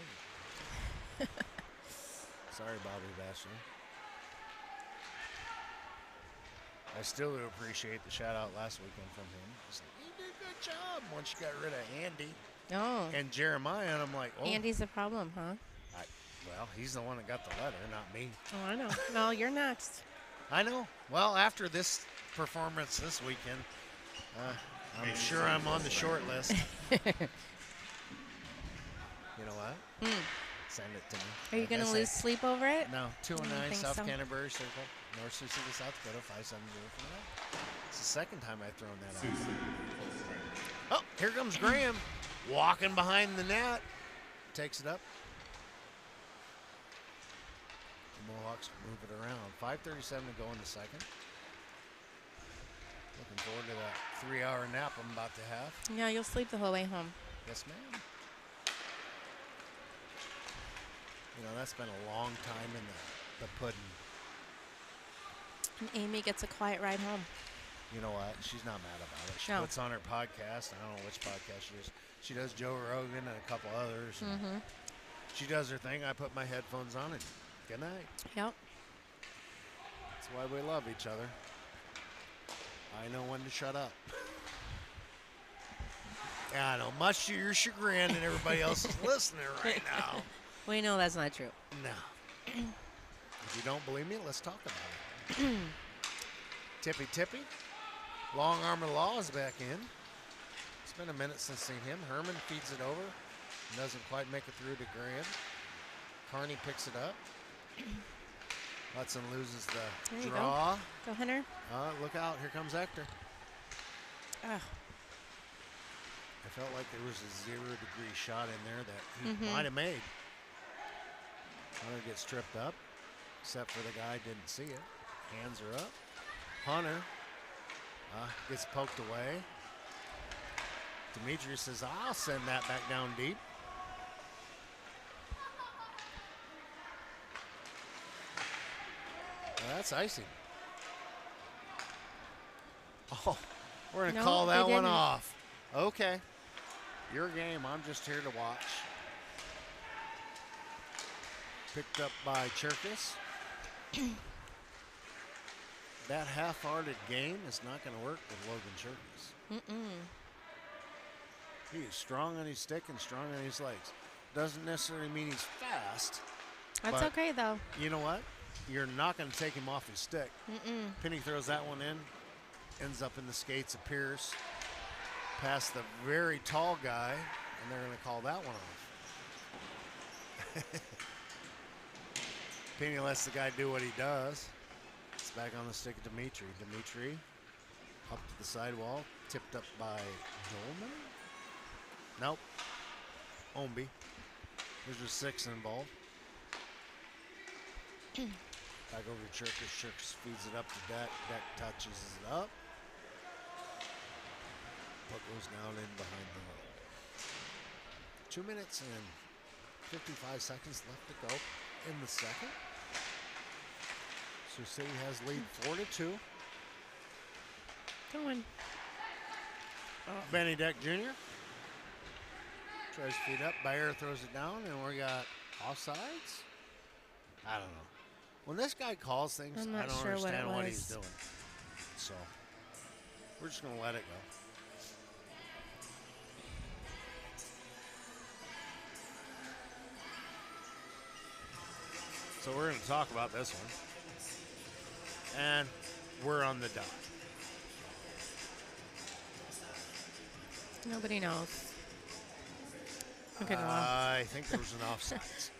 Sorry, Bobby Basher. I still do appreciate the shout out last weekend from him. He's like, you did a good job once you got rid of Andy Oh. and Jeremiah. And I'm like, oh. Andy's the problem, huh? Well, he's the one that got the letter, not me. Oh, I know. No, you're next. I know. Well, after this performance this weekend, I'm sure I'm on the short list. You know what? Send it to me. Are you Like going I to say, lose sleep over it? No, 209 think South so. Canterbury Circle, North Sioux City, South Dakota, 57049. It's the second time I've thrown that out. Oh, here comes Graham, walking behind the net. Takes it up. The Mohawks move it around. 5:37 to go in the second. Looking forward to that 3-hour nap I'm about to have. Yeah, you'll sleep the whole way home. Yes, ma'am. You know, that's been a long time in the pudding. And Amy gets a quiet ride home. You know what? She's not mad about it. She No. puts on her podcast. I don't know which podcast she is. She does Joe Rogan and a couple others. And she does her thing. I put my headphones on and good night. Yep. That's why we love each other. I know when to shut up. Yeah, I know. Much to your chagrin and everybody else is listening right now. We know that's not true. No. If you don't believe me, let's talk about it. Tippy Tippy. Long Arm of Law is back in. It's been a minute since seen him. Herman feeds it over. Doesn't quite make it through to Graham. Carney picks it up. Hudson loses the There you draw. Go, Hunter. Look out. Here comes Ector. Ugh. I felt like there was a 0-degree shot in there that he might have made. Hunter gets tripped up, except for the guy didn't see it. Hands are up. Hunter gets poked away. Demetrius says, I'll send that back down deep. Well, that's icing. Oh, we're going to No, call they that one didn't. off. Okay. Your game. I'm just here to watch. Picked up by Cherkis. That half-hearted game is not going to work with Logan Cherkis. He is strong on his stick and strong on his legs. Doesn't necessarily mean he's fast. That's But okay, though. you know what? You're not going to take him off his stick. Penny throws that one in, ends up in the skates of Pierce, past the very tall guy, and they're going to call that one off. Penny lets the guy do what he does. It's back on the stick of Dimitri. Dimitri up to the sidewall, tipped up by Dolman. Nope. Omby. There's just 6 involved. Back over to Chirkus. Chirkus feeds it up to Deck. Deck touches it up. Puck goes down in behind the line. 2 minutes and 55 seconds left to go in the second. Sioux City has lead 4-2. Going. Benny Deck Jr. tries to feed up. Bayer throws it down, and we got offsides. I don't know. When this guy calls things, I'm I not don't sure what it understand what was. he's doing. So we're just going to let it go. So we're going to talk about this one. And we're on the dot. Nobody knows. Okay, go on. I think there was an offsides.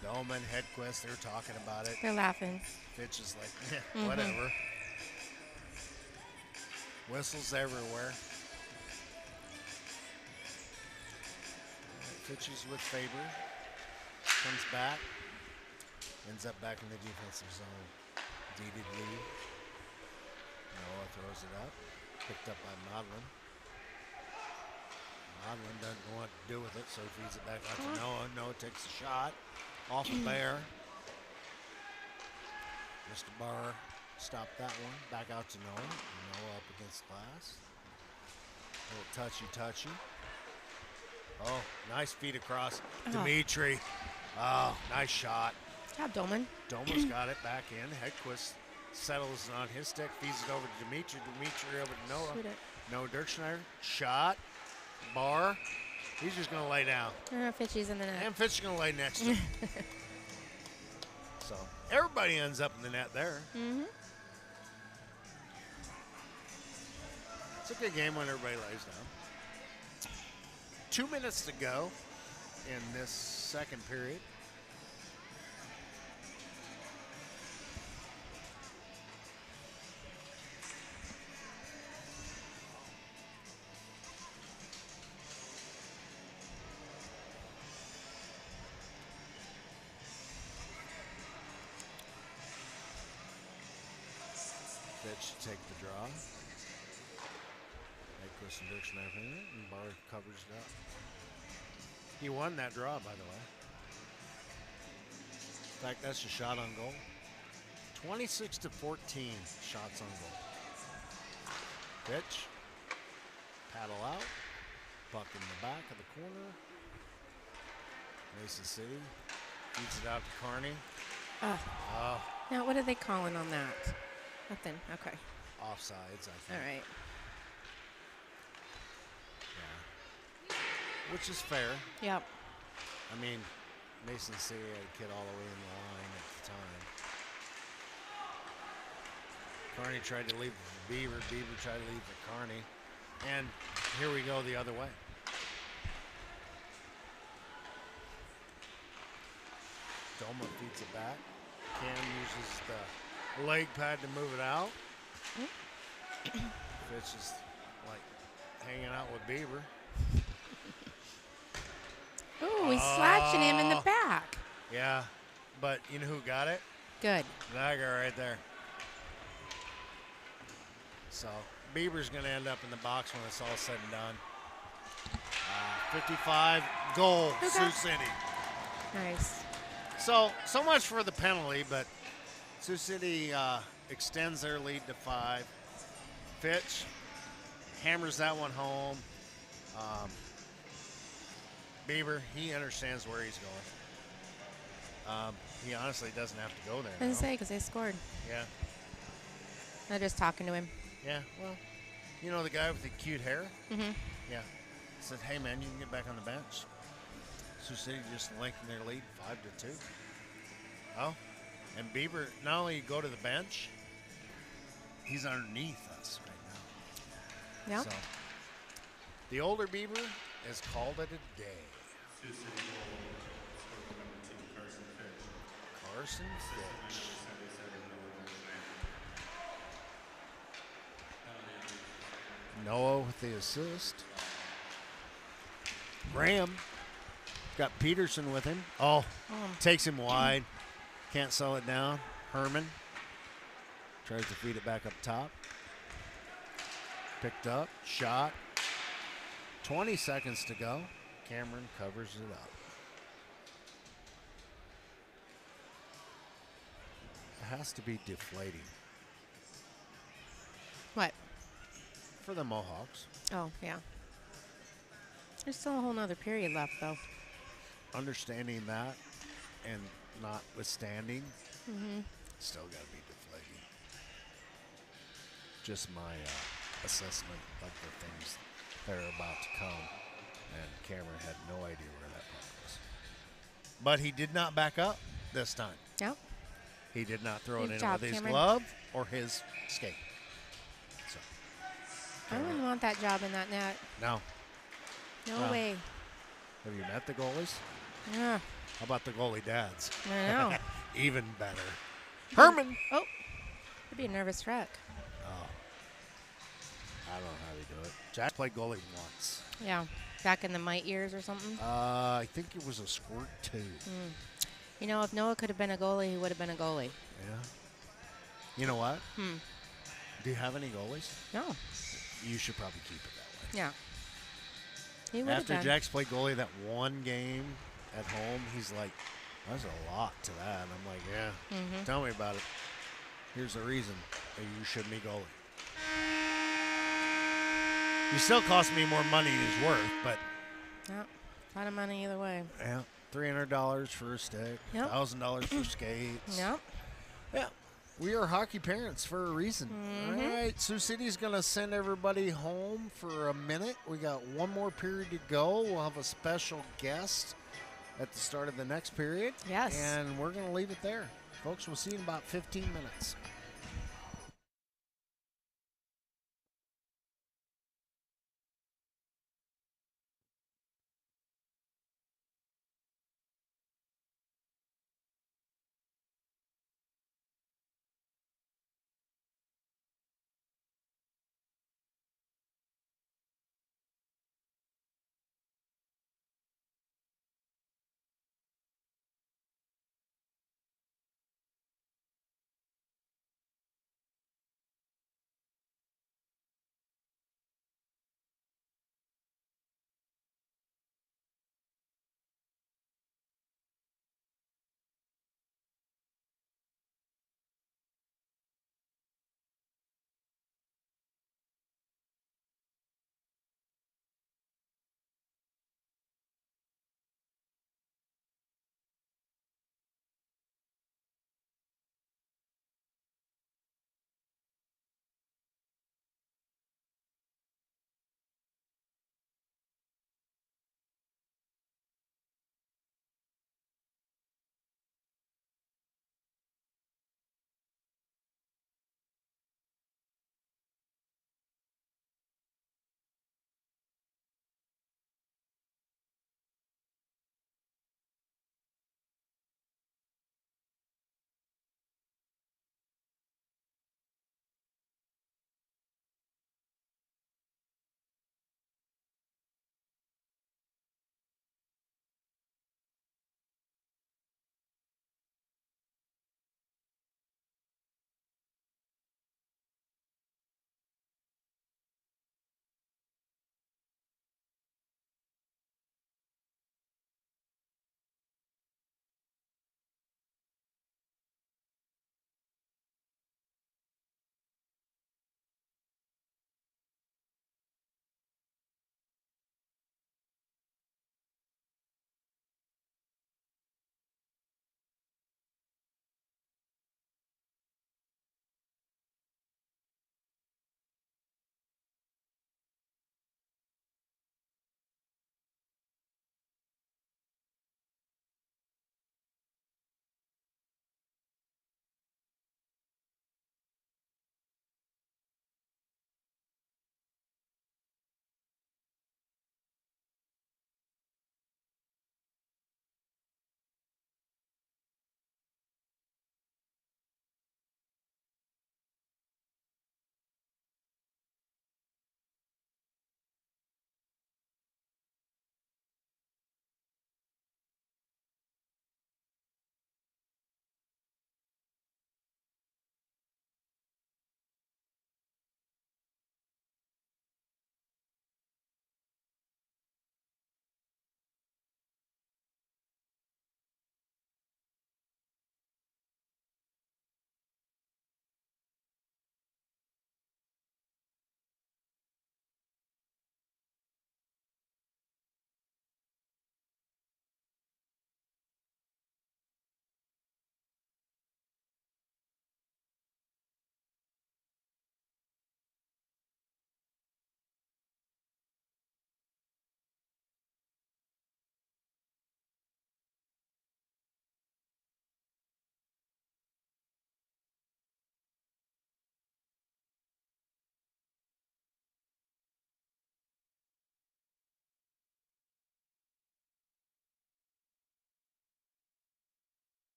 Dolman, Hedquist, they were talking about it. They're laughing. Fitch is like, whatever. Whistles everywhere. Fitch is with Faber. Comes back. Ends up back in the defensive zone. Deeded lead. Noah throws it up. Picked up by Modlin. Modlin doesn't know what to do with it, so he feeds it back out to Noah. Noah takes a shot off of Bear. Mr. Barr stopped that one. Back out to Noah. Noah up against glass. A little touchy. Oh, nice feed across. Dimitri. Oh, nice shot. Job, Dolman. Dolman's got it back in. Hedquist settles on his stick, feeds it over to Dimitri. Dimitri over to Noah. Shoot it. Noah Dirkschneider. Shot. Barr. He's just going to lay down. Fitchy's in the net. And Fitch is going to lay next to him. So everybody ends up in the net there. It's a good game when everybody lays down. 2 minutes to go in this second period. Fitch to take the draw. Nyquist and Dirkschneider in it, and Barr covers it up. He won that draw, by the way. In fact, that's a shot on goal. 26-14 shots on goal. Fitch. Paddle out. Puck in the back of the corner. Mason City feeds it out to Kearney. Now, what are they calling on that? Nothing. Okay. Offsides, I think. All right. Yeah. Which is fair. Yep. I mean, Mason City had a kid all the way in the line at the time. Kearney tried to leave it for Beaver. Beaver tried to leave it for Kearney. And here we go the other way. Doma feeds it back. Cam uses the leg pad to move it out. Fitch is like hanging out with Beaver. Ooh, he's slashing him in the back. Yeah, but you know who got it? Good. That guy right there. So Beaver's going to end up in the box when it's all said and done. 55 goal, Okay. Sioux City. Nice. So much for the penalty, but Sioux City extends their lead to 5. Fitch hammers that one home. Beaver, he understands where he's going. He honestly doesn't have to go there. I didn't now. say because they scored. Yeah. They're just talking to him. Yeah, well, you know the guy with the cute hair? Mm-hmm. Yeah. Said, hey, man, you can get back on the bench. Sioux City just lengthened their lead 5-2. Oh, and Bieber, not only go to the bench, he's underneath us right now. Yeah. So the older Bieber has called it a day. Sioux City goal, scored number 2, Carson Fitch. Carson Fitch. Number 77, Noah with the assist. Graham got Peterson with him. Oh, takes him wide. Can't slow it down. Herman tries to feed it back up top. Picked up. Shot. 20 seconds to go. Cameron covers it up. It has to be deflating What? for the Mohawks. Oh, yeah. There's still a whole nother period left, though. Understanding that and notwithstanding, still got to be deflating. Just my assessment of the things that are about to come. And Cameron had no idea where that puck was. But he did not back up this time. Yep. He did not throw Good it in job, with his Cameron. glove or his skate. So, I wouldn't want that job in that net. now, No Wow. way. have you met the goalies? Yeah. How about the goalie dads? I know. Even better. Herman. Oh. It'd be a nervous wreck. Oh. I don't know how they do it. Jack played goalie once. Yeah. Back in the mite years or something. I think it was a squirt too. You know, if Noah could have been a goalie, he would have been a goalie. Yeah. You know what? Do you have any goalies? No. You should probably keep it that way. Yeah. He would have After been. Jack's played goalie that one game at home, he's like, there's a lot to that. And I'm like, yeah, tell me about it. Here's the reason that you shouldn't be goalie. You still cost me more money than it's worth, but Yeah. A lot of money either way. yeah, $300 for a stick, Yep. $1,000 for skates. Yep. Yeah. We are hockey parents for a reason. All right. Sioux City's going to send everybody home for a minute. We got one more period to go. We'll have a special guest at the start of the next period. Yes. And we're going to leave it there. Folks, we'll see you in about 15 minutes.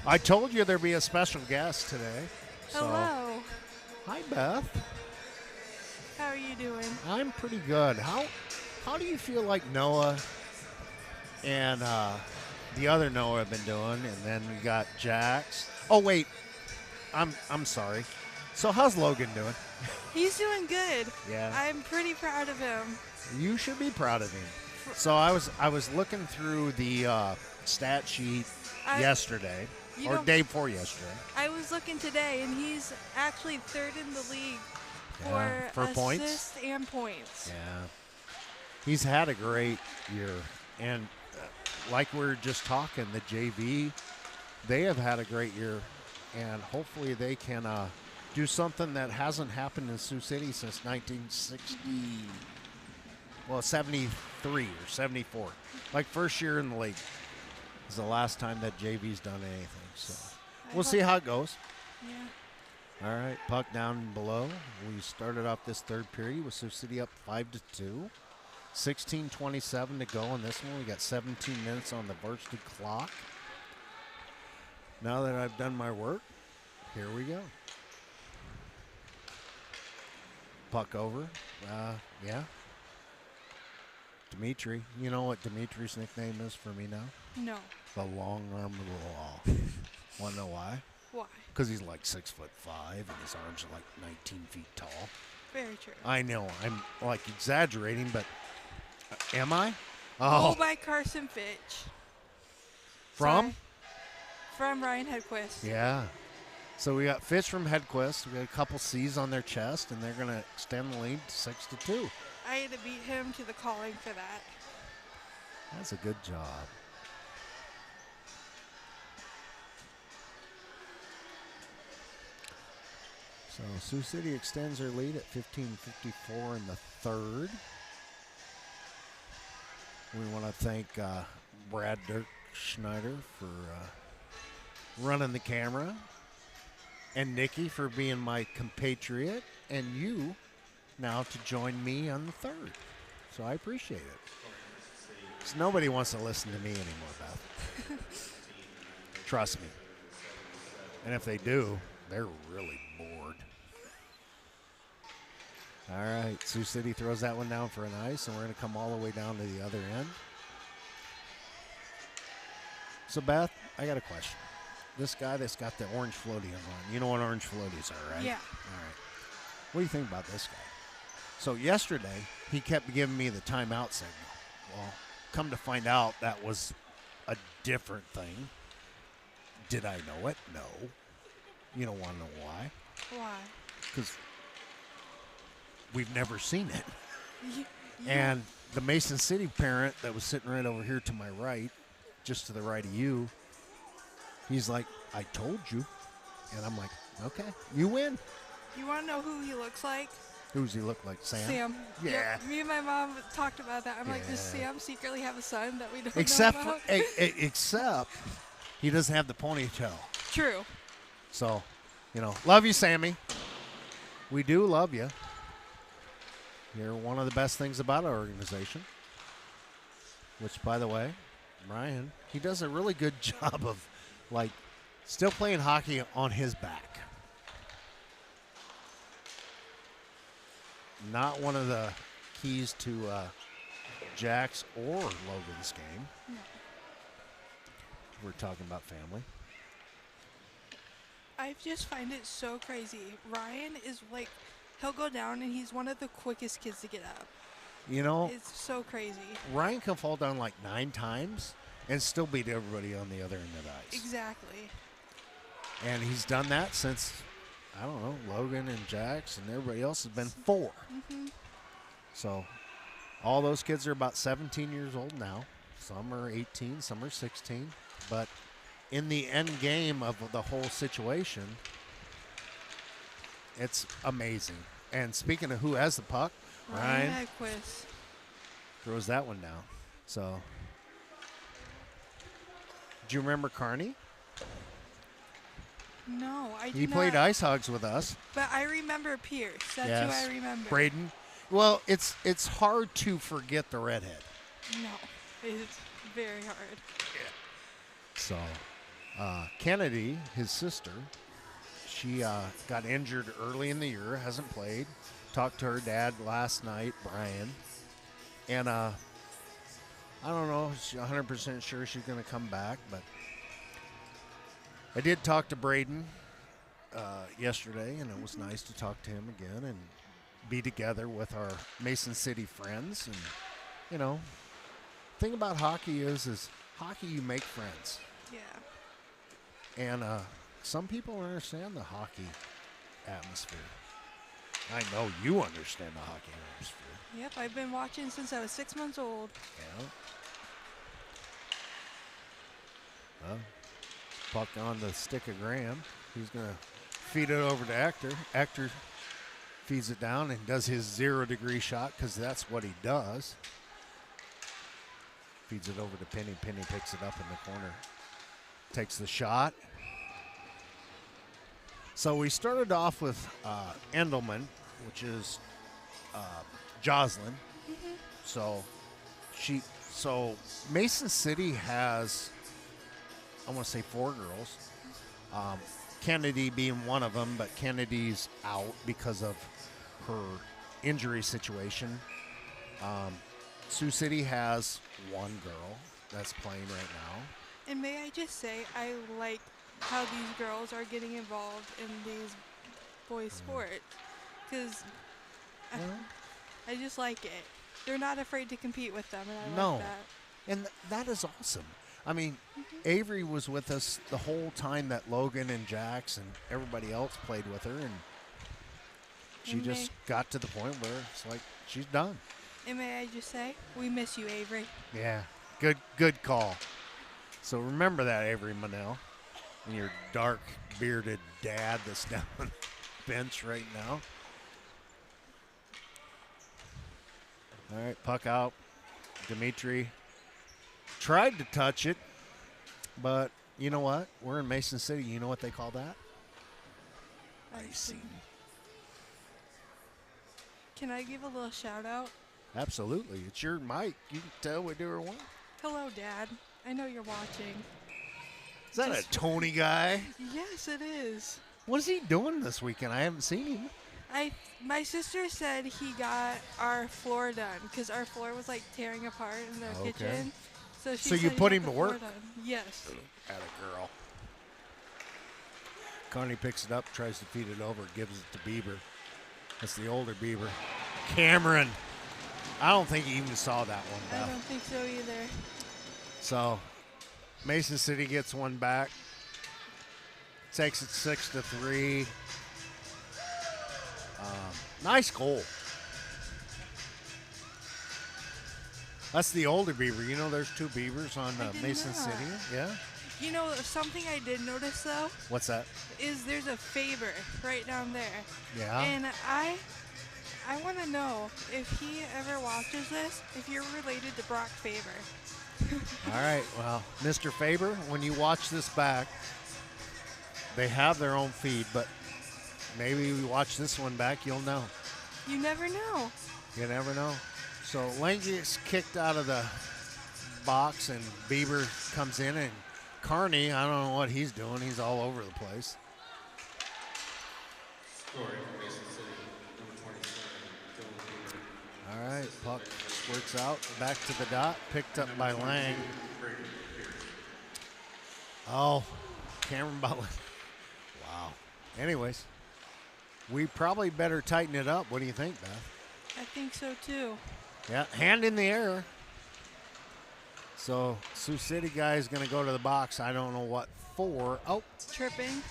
I told you there'd be a special guest today. So. Hello. Hi, Beth. How are you doing? I'm pretty good. How do you feel like Noah and the other Noah have been doing? And then we got Jax. Oh wait, I'm sorry. So how's Logan doing? He's doing good. Yeah. I'm pretty proud of him. You should be proud of him. So I was looking through the stat sheet yesterday, or day before yesterday. I was looking today, and he's actually third in the league For points? assists and points. Yeah. He's had a great year. And like we were just talking, the JV, they have had a great year. And hopefully they can do something that hasn't happened in Sioux City since 73 or 74. Like first year in the league is the last time that JV's done anything. So we'll see how it goes. Yeah. All right, puck down below. We started off this third period with Sioux City up 5-2. 16:27 to go in this one. We got 17 minutes on the varsity clock. Now that I've done my work, here we go. Puck over. Yeah. Dimitri. You know what Dimitri's nickname is for me now? No. The long arm of the law. Want to know why? Why? Because he's like 6'5" and his arms are like 19 feet tall. Very true. I know I'm like exaggerating, but am I? Oh, by Carson Fitch. From? Sorry. From Ryan Hedquist. Yeah. So we got Fitch from Hedquist. We got a couple C's on their chest, and they're going to extend the lead to 6-2. I had to beat him to the calling for that. That's a good job. So Sioux City extends their lead at 15:54 in the third. We want to thank Brad Dirk Schneider for running the camera, and Nikki for being my compatriot, and you now to join me on the third. So I appreciate it. So nobody wants to listen to me anymore, Beth. Trust me. And if they do, they're really bored. All right, Sioux City throws that one down for an ice, and we're going to come all the way down to the other end. So, Beth, I got a question. This guy that's got the orange floaties on, you know what orange floaties are, right? Yeah. All right. What do you think about this guy? So yesterday, he kept giving me the timeout signal. Well, come to find out, that was a different thing. Did I know it? No. You don't want to know why? Why? Because we've never seen it. Yeah. And the Mason City parent that was sitting right over here to my right, just to the right of you, he's like, I told you. And I'm like, okay, you win. You want to know who he looks like? Who's he look like, Sam? Sam. Yeah. Yep. Me and my mom talked about that. I'm like, does Yeah. Sam secretly have a son that we don't Except know about? except he doesn't have the ponytail. True. So, love you, Sammy. We do love you. You're one of the best things about our organization. Which, by the way, Ryan, he does a really good job of, still playing hockey on his back. Not one of the keys to Jack's or Logan's game. No. We're talking about family. I just find it so crazy. Ryan is like, he'll go down and he's one of the quickest kids to get up. It's so crazy. Ryan can fall down like 9 times and still beat everybody on the other end of the ice. Exactly. And he's done that since, I don't know, Logan and Jax and everybody else has been 4. Mm-hmm. So all those kids are about 17 years old now. Some are 18, some are 16. But in the end game of the whole situation, it's amazing. And speaking of who has the puck, Ryan Hedquist throws that one down. So, do you remember Carney? No, I do He played not. Ice Hogs with us. But I remember Pierce. That's who I remember. Braden. Well, it's hard to forget the redhead. No, it's very hard. So, Kennedy, his sister, she got injured early in the year, hasn't played. Talked to her dad last night, Brian. And I don't know, she's 100% sure she's going to come back. But I did talk to Braden yesterday, and it was nice to talk to him again and be together with our Mason City friends. And, you know, the thing about hockey is hockey, you make friends. Yeah. And some people understand the hockey atmosphere. I know you understand the hockey atmosphere. Yep, I've been watching since I was 6 months old. Yeah. Puck on the stick of Graham. He's going to feed it over to Hector. Hector feeds it down and does his 0-degree shot because that's what he does. Feeds it over to Penny. Penny picks it up in the corner. Takes the shot. So we started off with Endelman, which is Jocelyn. So Mason City has, I want to say 4 girls. Kennedy being one of them, but Kennedy's out because of her injury situation. Sioux City has 1 girl that's playing right now. And may I just say, I like how these girls are getting involved in these boys' sports. Because I just like it. They're not afraid to compete with them, and I like that. And that is awesome. I mean, Avery was with us the whole time that Logan and Jax and everybody else played with her, and she just got to the point where it's like she's done. And may I just say, we miss you, Avery. Yeah, good call. So remember that, Avery Monell, and your dark bearded dad that's down on the bench right now. All right, puck out. Dimitri tried to touch it, but you know what? We're in Mason City. You know what they call that? Icing. Can I give a little shout out? Absolutely. It's your mic. You can tell we do or what. Hello, Dad. I know you're watching. Is that a Tony guy? Yes, it is. What is he doing this weekend? I haven't seen him. My sister said he got our floor done because our floor was like tearing apart in their kitchen. So you put him to work? Yes. Atta girl. Connie picks it up, tries to feed it over, gives it to Bieber. That's the older Bieber. Cameron. I don't think he even saw that one, Beth. I don't think so either. So, Mason City gets one back. Takes it 6-3. Nice goal. That's the older Beaver. You know there's 2 Beavers on Mason City? Yeah. You know, something I did notice, though. What's that? Is there's a Faber right down there. Yeah. And I want to know if he ever watches this, if you're related to Brock Faber. All right. Well, Mr. Faber, when you watch this back, they have their own feed, but maybe we watch this one back, you'll know. You never know. You never know. So Lang gets kicked out of the box, and Bieber comes in, and Carney, I don't know what he's doing. He's all over the place. Scoring for Mason City, number 27, Dylan Bieber. All right, puck squirts out, back to the dot, picked up by Lang. Oh, Cameron Butler. Wow. Anyways, we probably better tighten it up. What do you think, Beth? I think so, too. Yeah, hand in the air. So, Sioux City guy is going to go to the box. I don't know what for. Oh. Tripping.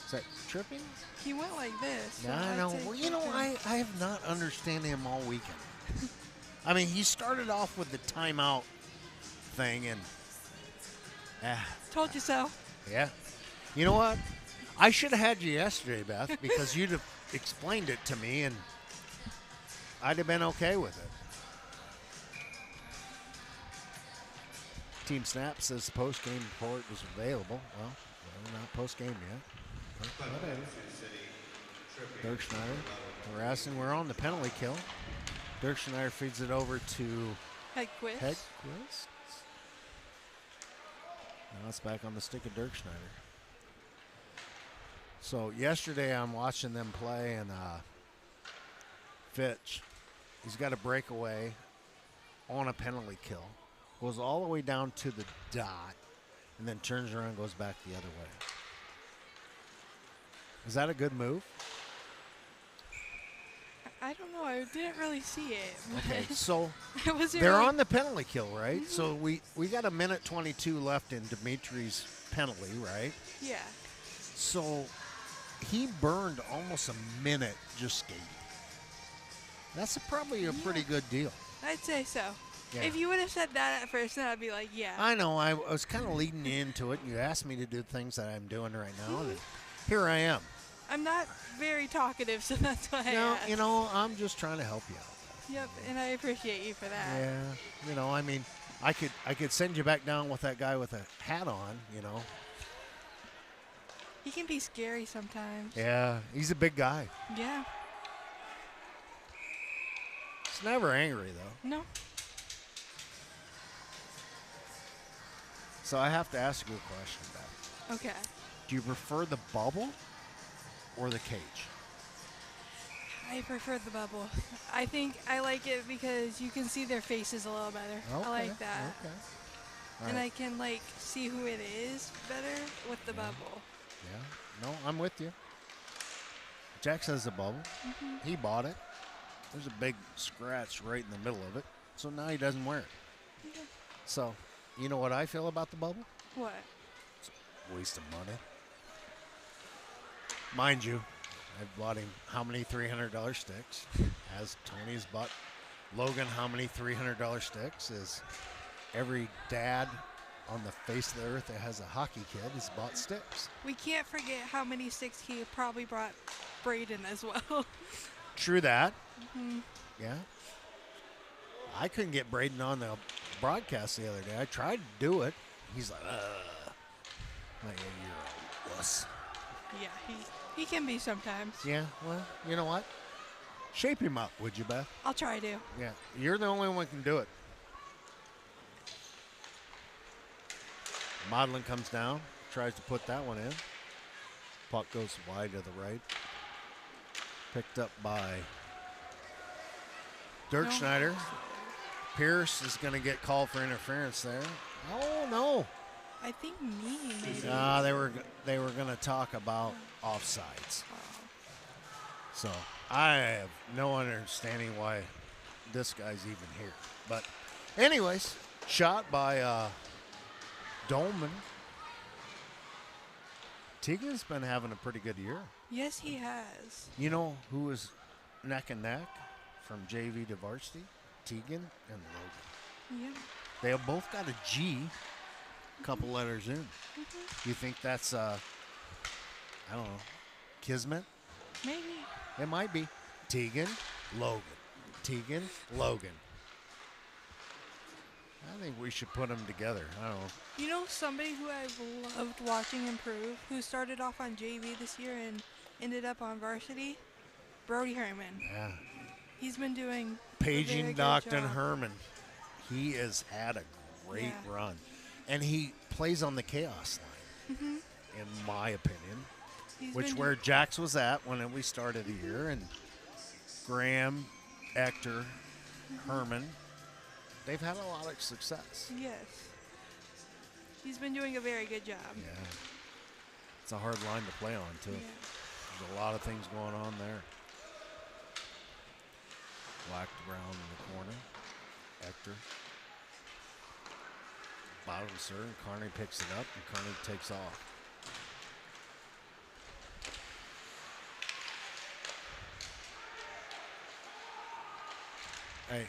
Is that tripping? He went like this. Yeah, I know. Well, you know, I have not understand him all weekend. I mean, he started off with the timeout thing, and told you so. Yeah. You know what? I should have had you yesterday, Beth, because you'd have explained it to me, and I'd have been okay with it. Team Snap says the post-game report was available. Well, not post-game yet. Whatever. Dirk Schneider harassing. We're on the penalty kill. Dirk Schneider feeds it over to Hedquist. Now it's back on the stick of Dirk Schneider. So yesterday I'm watching them play, and Fitch, he's got a breakaway on a penalty kill. Goes all the way down to the dot, and then turns around and goes back the other way. Is that a good move? I don't know. I didn't really see it. Okay, so Was there they're like- on the penalty kill, right? So we got a minute 22 left in Dimitri's penalty, right? Yeah. So he burned almost a minute just skating. That's probably a pretty good deal. I'd say so. Yeah. If you would have said that at first, then I'd be like, yeah. I know. I was kind of leading you into it. You asked me to do things that I'm doing right now, and here I am. I'm not very talkative, so that's why I asked. I'm just trying to help you out. Yep, and I appreciate you for that. Yeah, I mean, I could send you back down with that guy with a hat on, He can be scary sometimes. Yeah, he's a big guy. Yeah. He's never angry, though. No. So I have to ask you a question, Beth. Okay. Do you prefer the bubble or the cage? I prefer the bubble. I think I like it because you can see their faces a little better. I like that. Okay. All And right. I can see who it is better with the bubble. Yeah. No, I'm with you. Jack says the bubble. He bought it. There's a big scratch right in the middle of it. So now he doesn't wear it. Okay. So, you know what I feel about the bubble? What? It's a waste of money. Mind you, I've bought him how many $300 sticks? As Tony's bought Logan how many $300 sticks? Is every dad on the face of the earth that has a hockey kid has bought sticks. We can't forget how many sticks he probably brought Braden as well. True that. Yeah. I couldn't get Braden on the broadcast the other day. I tried to do it. He's like, like, you're a wuss. Yeah, he can be sometimes. Yeah, well, you know what? Shape him up, would you, Beth? I'll try to. Yeah, you're the only one who can do it. Modlin comes down, tries to put that one in. Puck goes wide to the right. Picked up by Dirk No. Schneider. Pierce is going to get called for interference there. Oh, no. I think me, maybe. They were going to talk about offsides. So I have no understanding why this guy's even here. But anyways, shot by Dolman. Tegan's been having a pretty good year. Yes, he has. You know who was neck and neck from JV to varsity? Tegan and Logan. Yeah. They have both got a G, a couple letters in. You think that's, I don't know, kismet? Maybe. It might be. Tegan, Logan. Tegan, Logan. I think we should put them together. I don't know. You know somebody who I've loved watching improve, who started off on JV this year and ended up on varsity? Brody Herman. Yeah. He's been doing a very Paging good Docton job. Herman. He has had a great Yeah. run. And he plays on the chaos line, in my opinion. He's Which been where Jax was at when we started the year, and Graham, Ector, Herman, they've had a lot of success. Yes. He's been doing a very good job. Yeah, it's a hard line to play on too. Yeah. There's a lot of things going on there. Whacked around in the corner, Ector. Bottom serve, Carney picks it up, and Carney takes off. Hey,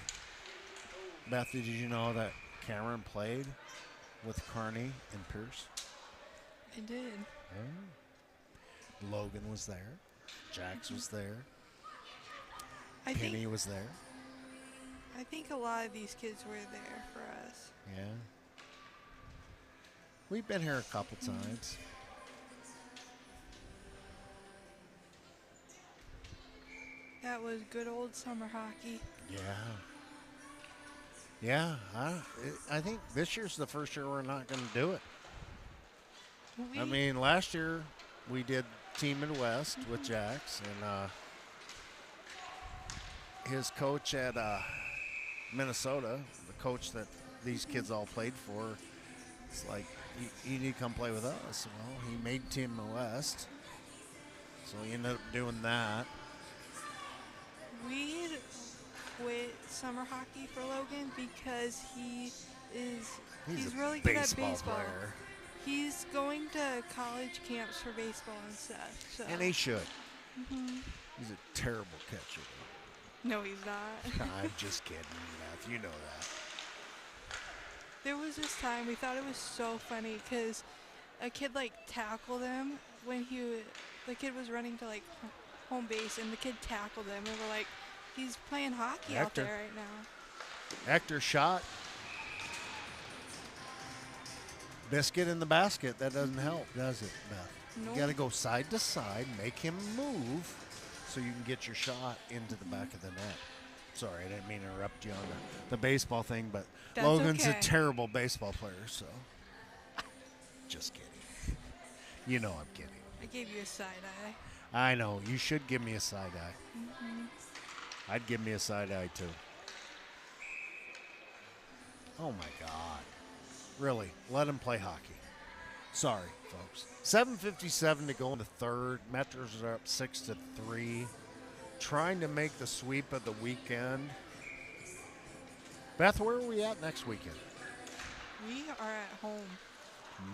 Beth, did you know that Cameron played with Carney and Pierce? I did. Yeah. Logan was there. Jax was there. I Penny think was there. I think a lot of these kids were there for us. Yeah. We've been here a couple times. That was good old summer hockey. Yeah. Yeah, I think this year's the first year we're not going to do it. I mean, last year we did Team Midwest with Jax, and his coach at Minnesota, the coach that these kids all played for, it's like, you need to come play with us. Well, he made Team West, so he ended up doing that. We quit summer hockey for Logan because he's really good at baseball. Player. He's going to college camps for baseball and stuff. So. And he should. Mm-hmm. He's a terrible catcher. No, he's not. I'm just kidding, Beth. You know that. There was this time we thought it was so funny because a kid like tackled him when the kid was running to like home base, and the kid tackled him, and we're like, he's playing hockey out there right now. Hector shot. Biscuit in the basket. That doesn't help, does it, Beth? Nope. You got to go side to side, make him move, so you can get your shot into the back of the net. Sorry, I didn't mean to interrupt you on the baseball thing, but That's Logan's okay. a terrible baseball player, so just kidding. You know I'm kidding. I gave you a side eye. I know. You should give me a side eye. Mm-hmm. I'd give me a side eye, too. Oh, my God. Really, let him play hockey. Sorry, folks. 7:57 to go in the third. Metros are up 6-3. Trying to make the sweep of the weekend. Beth, where are we at next weekend? We are at home.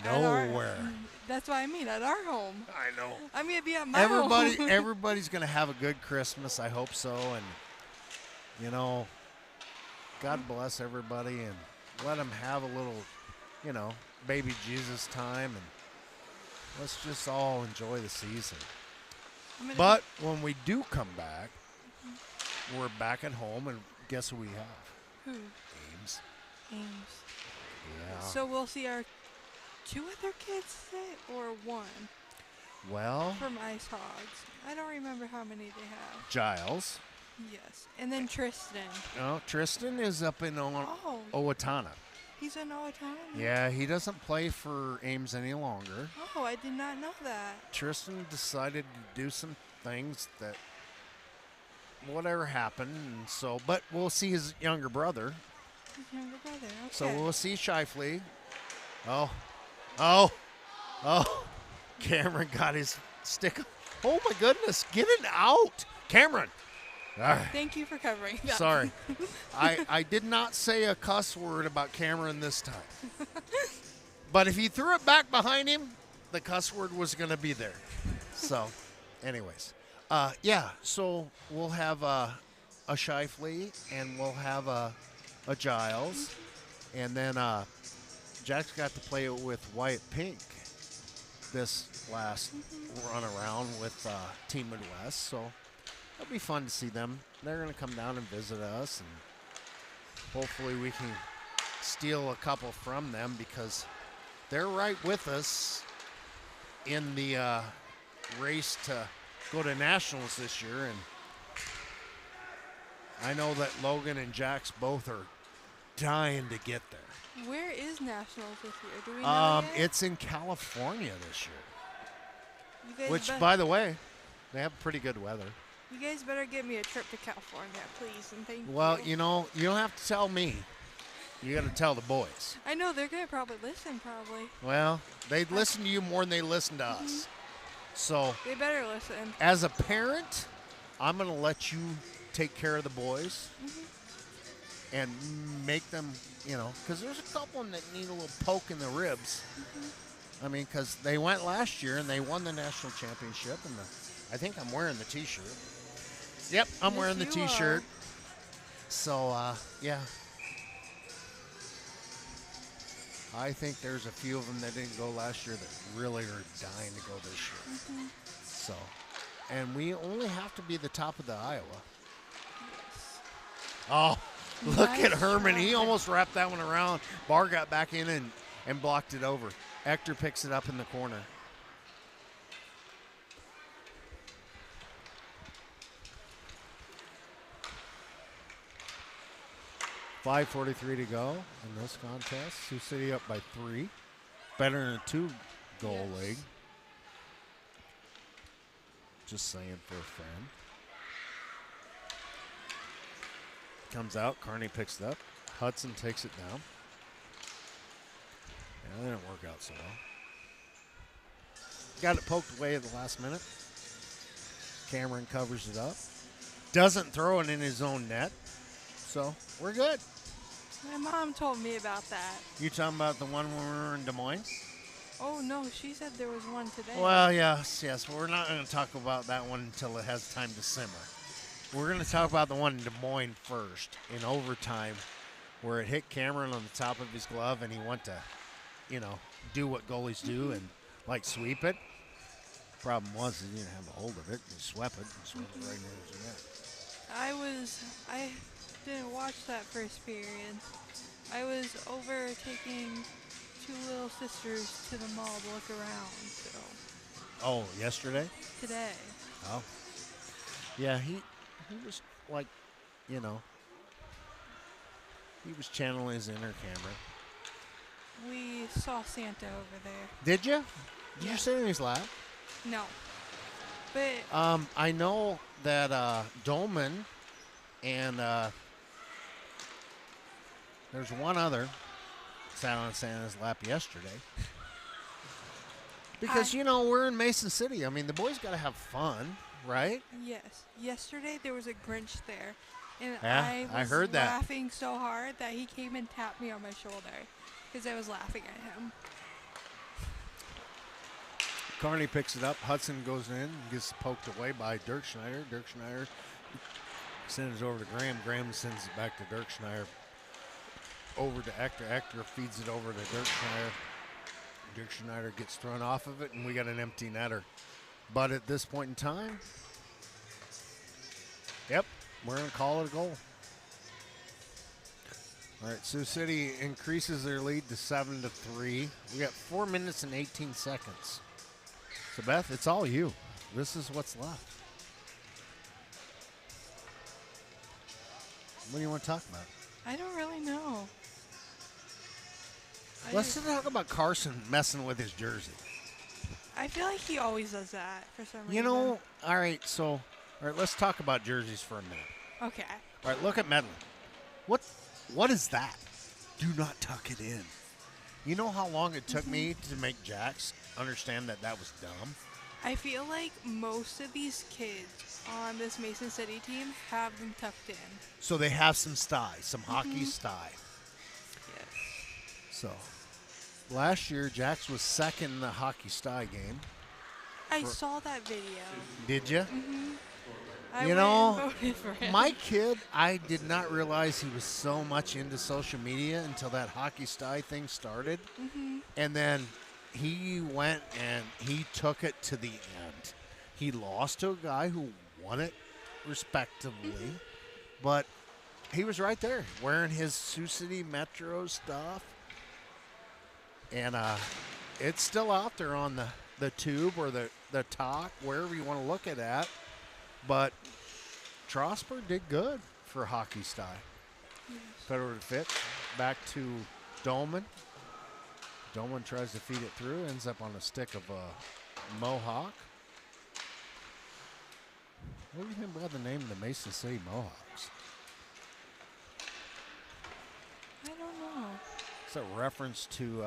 Nowhere. That's what I mean, at our home. I know. I'm going to be at my home. Everybody's going to have a good Christmas. I hope so. And, you know, God bless everybody and let them have a little, you know, baby Jesus time. And let's just all enjoy the season. But when we do come back, we're back at home. And guess who we have? Who? Ames. Ames. Yeah. So we'll see our 2 other kids today, or 1? Well, From Ice Hogs. I don't remember how many they have. Giles. Yes. And then Tristan. Oh, Tristan is up in Owatonna. He's in Owatonna? Yeah, he doesn't play for Ames any longer. Oh, I did not know that. Tristan decided to do some things that whatever happened, and so, but we'll see his younger brother. His younger brother, okay. So we'll see Shifley. Oh. Cameron got his stick. Oh my goodness, get it out. Cameron. Thank you for covering that. Sorry. I did not say a cuss word about Cameron this time. But if he threw it back behind him, the cuss word was going to be there. So, anyways. Yeah, so we'll have a Shifley and we'll have a Giles. And then Jack's got to play with Wyatt Pink this last run around with Team Midwest. So it'll be fun to see them. They're going to come down and visit us, and hopefully we can steal a couple from them because they're right with us in the race to go to nationals this year. And I know that Logan and Jax both are dying to get there. Where is Nationals this year? Do we know yet? It's in California this year. You guys Which, bet- by the way, they have pretty good weather. You guys better give me a trip to California, please, and thank you. Well, you know, you don't have to tell me. You got to tell the boys. I know they're gonna probably listen. Probably Well, they listen to you more than they listen to us. So, they better listen. as a parent, I'm going to let you take care of the boys and make them, you know, because there's a couple that need a little poke in the ribs. I mean, because they went last year and they won the national championship, and I think I'm wearing the T-shirt. Yep, I'm Yes, wearing the you T-shirt. are. So, yeah. I think there's a few of them that didn't go last year that really are dying to go this year. So, and we only have to be the top of the Iowa. Oh, look Nice at Herman. He try. almost wrapped that one around. Barr got back in and blocked it over. Hector picks it up in the corner. .5:43 to go in this contest. Sioux City up by 3. Better than a 2 goal Yes. league. Just saying for a friend. Comes out. Carney picks it up. Hudson takes it down. Yeah, that didn't work out so well. Got it poked away at the last minute. Cameron covers it up. Doesn't throw it in his own net. So we're good. My mom told me about that. You talking about the one when we were in Des Moines? Oh no, she said there was one today. Well, yes. We're not going to talk about that one until it has time to simmer. We're going to talk about the one in Des Moines first, in overtime, where it hit Cameron on the top of his glove, and he went to, do what goalies do and, sweep it. Problem was he didn't have a hold of it. He swept it right near his net. I didn't watch that first period. I was over taking two little sisters to the mall to look around, so. Oh, yesterday? Today. Oh. Yeah, he was he was channeling his inner camera. We saw Santa over there. Did you? Did Yeah. you sit in his lap? No. But I know that Dolman and there's one other sat on Santa's lap yesterday. Because, we're in Mason City. I mean, the boys got to have fun, right? yes, yesterday there was a Grinch there. And Yeah, I heard that. laughing so hard that he came and tapped me on my shoulder because I was laughing at him. Carney picks it up. Hudson goes in and gets poked away by Dirk Schneider. Dirk Schneider sends it over to Graham. Graham sends it back to Dirk Schneider. Over to Ector. Ector feeds it over to Dirk Schneider. Dirk Schneider gets thrown off of it, and we got an empty netter. But at this point in time, yep, we're going to call it a goal. All right, Sioux City increases their lead to 7-3. We got 4 minutes and 18 seconds. So, Beth, it's all you. This is what's left. What do you want to talk about? I don't really know. Let's just talk about Carson messing with his jersey. I feel like he always does that for some reason. All right, let's talk about jerseys for a minute. Okay. All right, look at Medley. What is that? Do not tuck it in. You know how long it took me to make Jax understand that was dumb? I feel like most of these kids on this Mason City team have them tucked in. So they have some style, some hockey style. Yes. So last year, Jax was second in the hockey style game. I saw that video. Did you? I You went know, and voted for him. My kid, I did not realize he was so much into social media until that hockey style thing started. And then he went and he took it to the end. He lost to a guy who won it respectively, but he was right there wearing his Sioux City Metro stuff. And it's still out there on the tube or the talk, wherever you want to look at that. But Trosper did good for hockey style. Fed over to Fitz. Back to Dolman. Dolman tries to feed it through. Ends up on a stick of a Mohawk. What do you think about the name of the Mason City Mohawks? I don't know. It's a reference to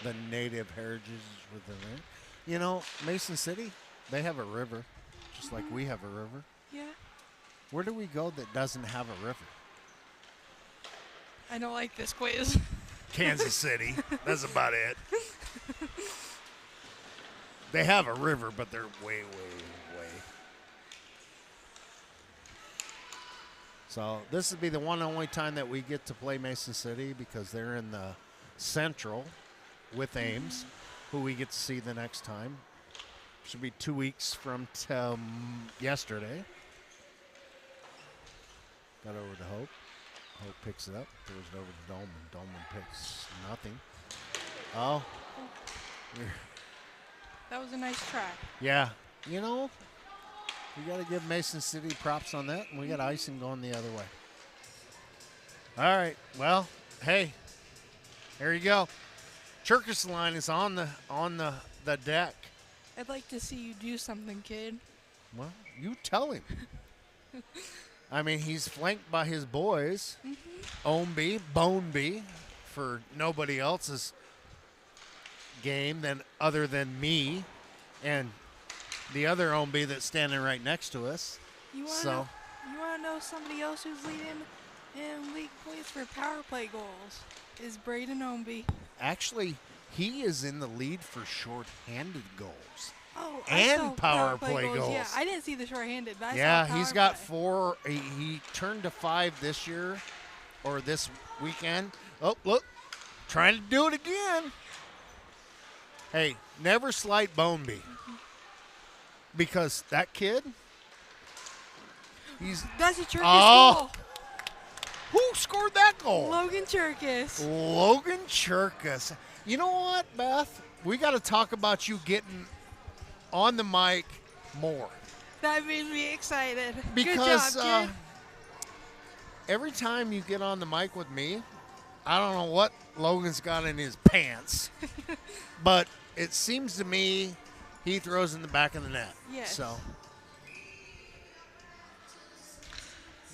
the native heritages within there. Mason City, they have a river, just like we have a river. Yeah. Where do we go that doesn't have a river? I don't like this quiz. Kansas City. That's about it. They have a river, but they're way, way, way. So this would be the one and only time that we get to play Mason City because they're in the Central with Ames, who we get to see the next time. Should be 2 weeks from yesterday. Got over to Hope. Hope picks it up, throws it over to Dolman. Dolman picks nothing. Oh. That was a nice try. Yeah. We got to give Mason City props on that, and we got icing going the other way. All right. Well, hey, there you go. Cherkis line is on the deck. I'd like to see you do something, kid. Well, you tell him. I mean, he's flanked by his boys, Omby, Boneby, for nobody else's game other than me and the other Omby that's standing right next to us. You want to know somebody else who's leading in league points for power play goals? Is Braden Omby. Actually, he is in the lead for short-handed goals. Oh, and I saw power play goals. Yeah, I didn't see the short-handed, but I yeah, saw power he's got play. 4. He turned to 5 this year or this weekend. Oh, look, trying to do it again. Hey, never slight Boneby because that kid, That's a Cherkis Oh. Who scored that goal? goal. Logan Cherkis. Logan Cherkis. You know what, Beth? We got to talk about you getting on the mic more. That made me excited. Because Good job, kid. every time you get on the mic with me, I don't know what Logan's got in his pants, but it seems to me he throws in the back of the net. Yes. So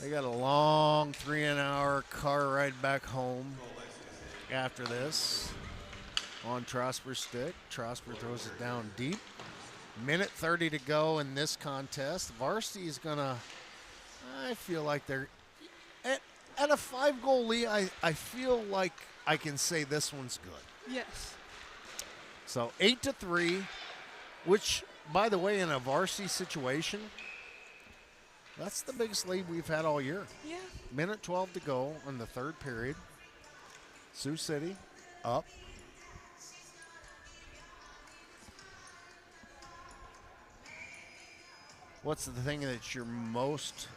they got a long 3-hour car ride back home after this. On Trosper's stick. Trosper throws it down deep. Minute 30 to go in this contest. Varsity is going to, I feel like they're, at a 5-goal lead, I feel like I can say this one's good. Yes. So 8-3, which, by the way, in a varsity situation, that's the biggest lead we've had all year. Yeah. Minute 12 to go in the third period. Sioux City up. What's the thing that you're most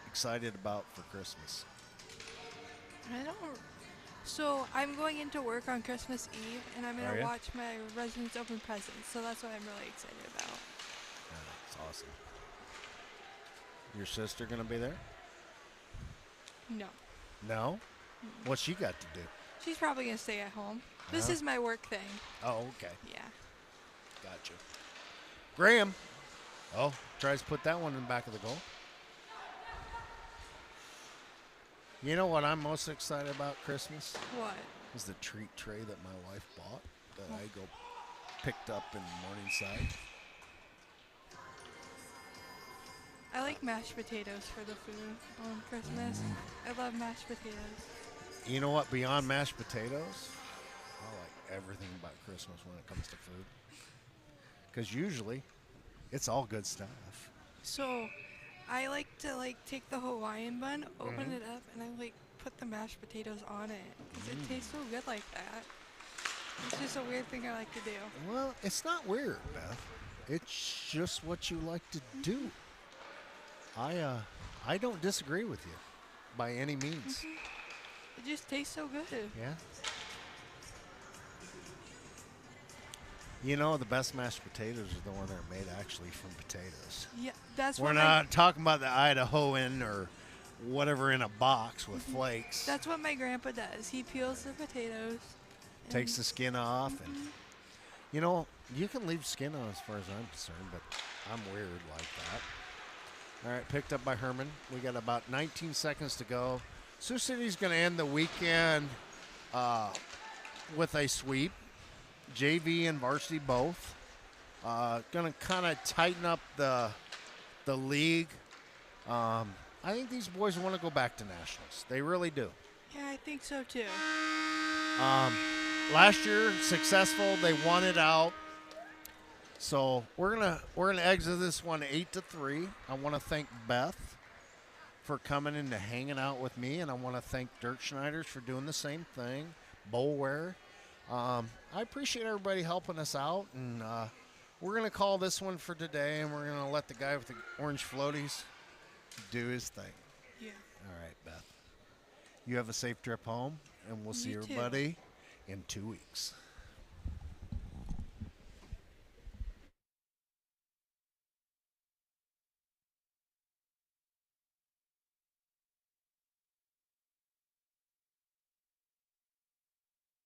excited about for Christmas? I don't. So I'm going into work on Christmas Eve, and I'm Are gonna ya? watch my residents open presents. So that's what I'm really excited about. That's awesome. Your sister gonna be there? No, No. What's she got to do? she's probably gonna stay at home. This Uh-huh. is my work thing. Oh, okay. Yeah. Gotcha. Graham. Oh, tries to put that one in the back of the goal. You know what I'm most excited about Christmas? What? Is the treat tray that my wife bought that I go picked up in Morningside. I like mashed potatoes for the food on Christmas. I love mashed potatoes. You know what? Beyond mashed potatoes, I like everything about Christmas when it comes to food. Because usually, it's all good stuff. So, I like to take the Hawaiian bun, open it up, and I put the mashed potatoes on it because it tastes so good like that. It's just a weird thing I like to do. Well, it's not weird, Beth. It's just what you like to do. I don't disagree with you by any means. It just tastes so good. Yeah. You know, the best mashed potatoes are the one that are made actually from potatoes. Yeah, that's We're what not talking about the Idahoan or whatever in a box with flakes. that's what my grandpa does. He peels the potatoes. Takes the skin off, and you know, you can leave skin on as far as I'm concerned, but I'm weird like that. All right, picked up by Herman. We got about 19 seconds to go. Sioux City's going to end the weekend with a sweep. JV and varsity both. Going to kind of tighten up the league. I think these boys want to go back to nationals. They really do. Yeah, I think so too. Last year, successful. They won it out. So we're gonna exit this one 8-3. I want to thank Beth for coming in and hanging out with me, and I want to thank Dirk Schneiders for doing the same thing. Bowware. I appreciate everybody helping us out, and we're gonna call this one for today, and we're gonna let the guy with the orange floaties do his thing. Yeah. All right, Beth. You have a safe trip home, and we'll see You too. everybody in 2 weeks.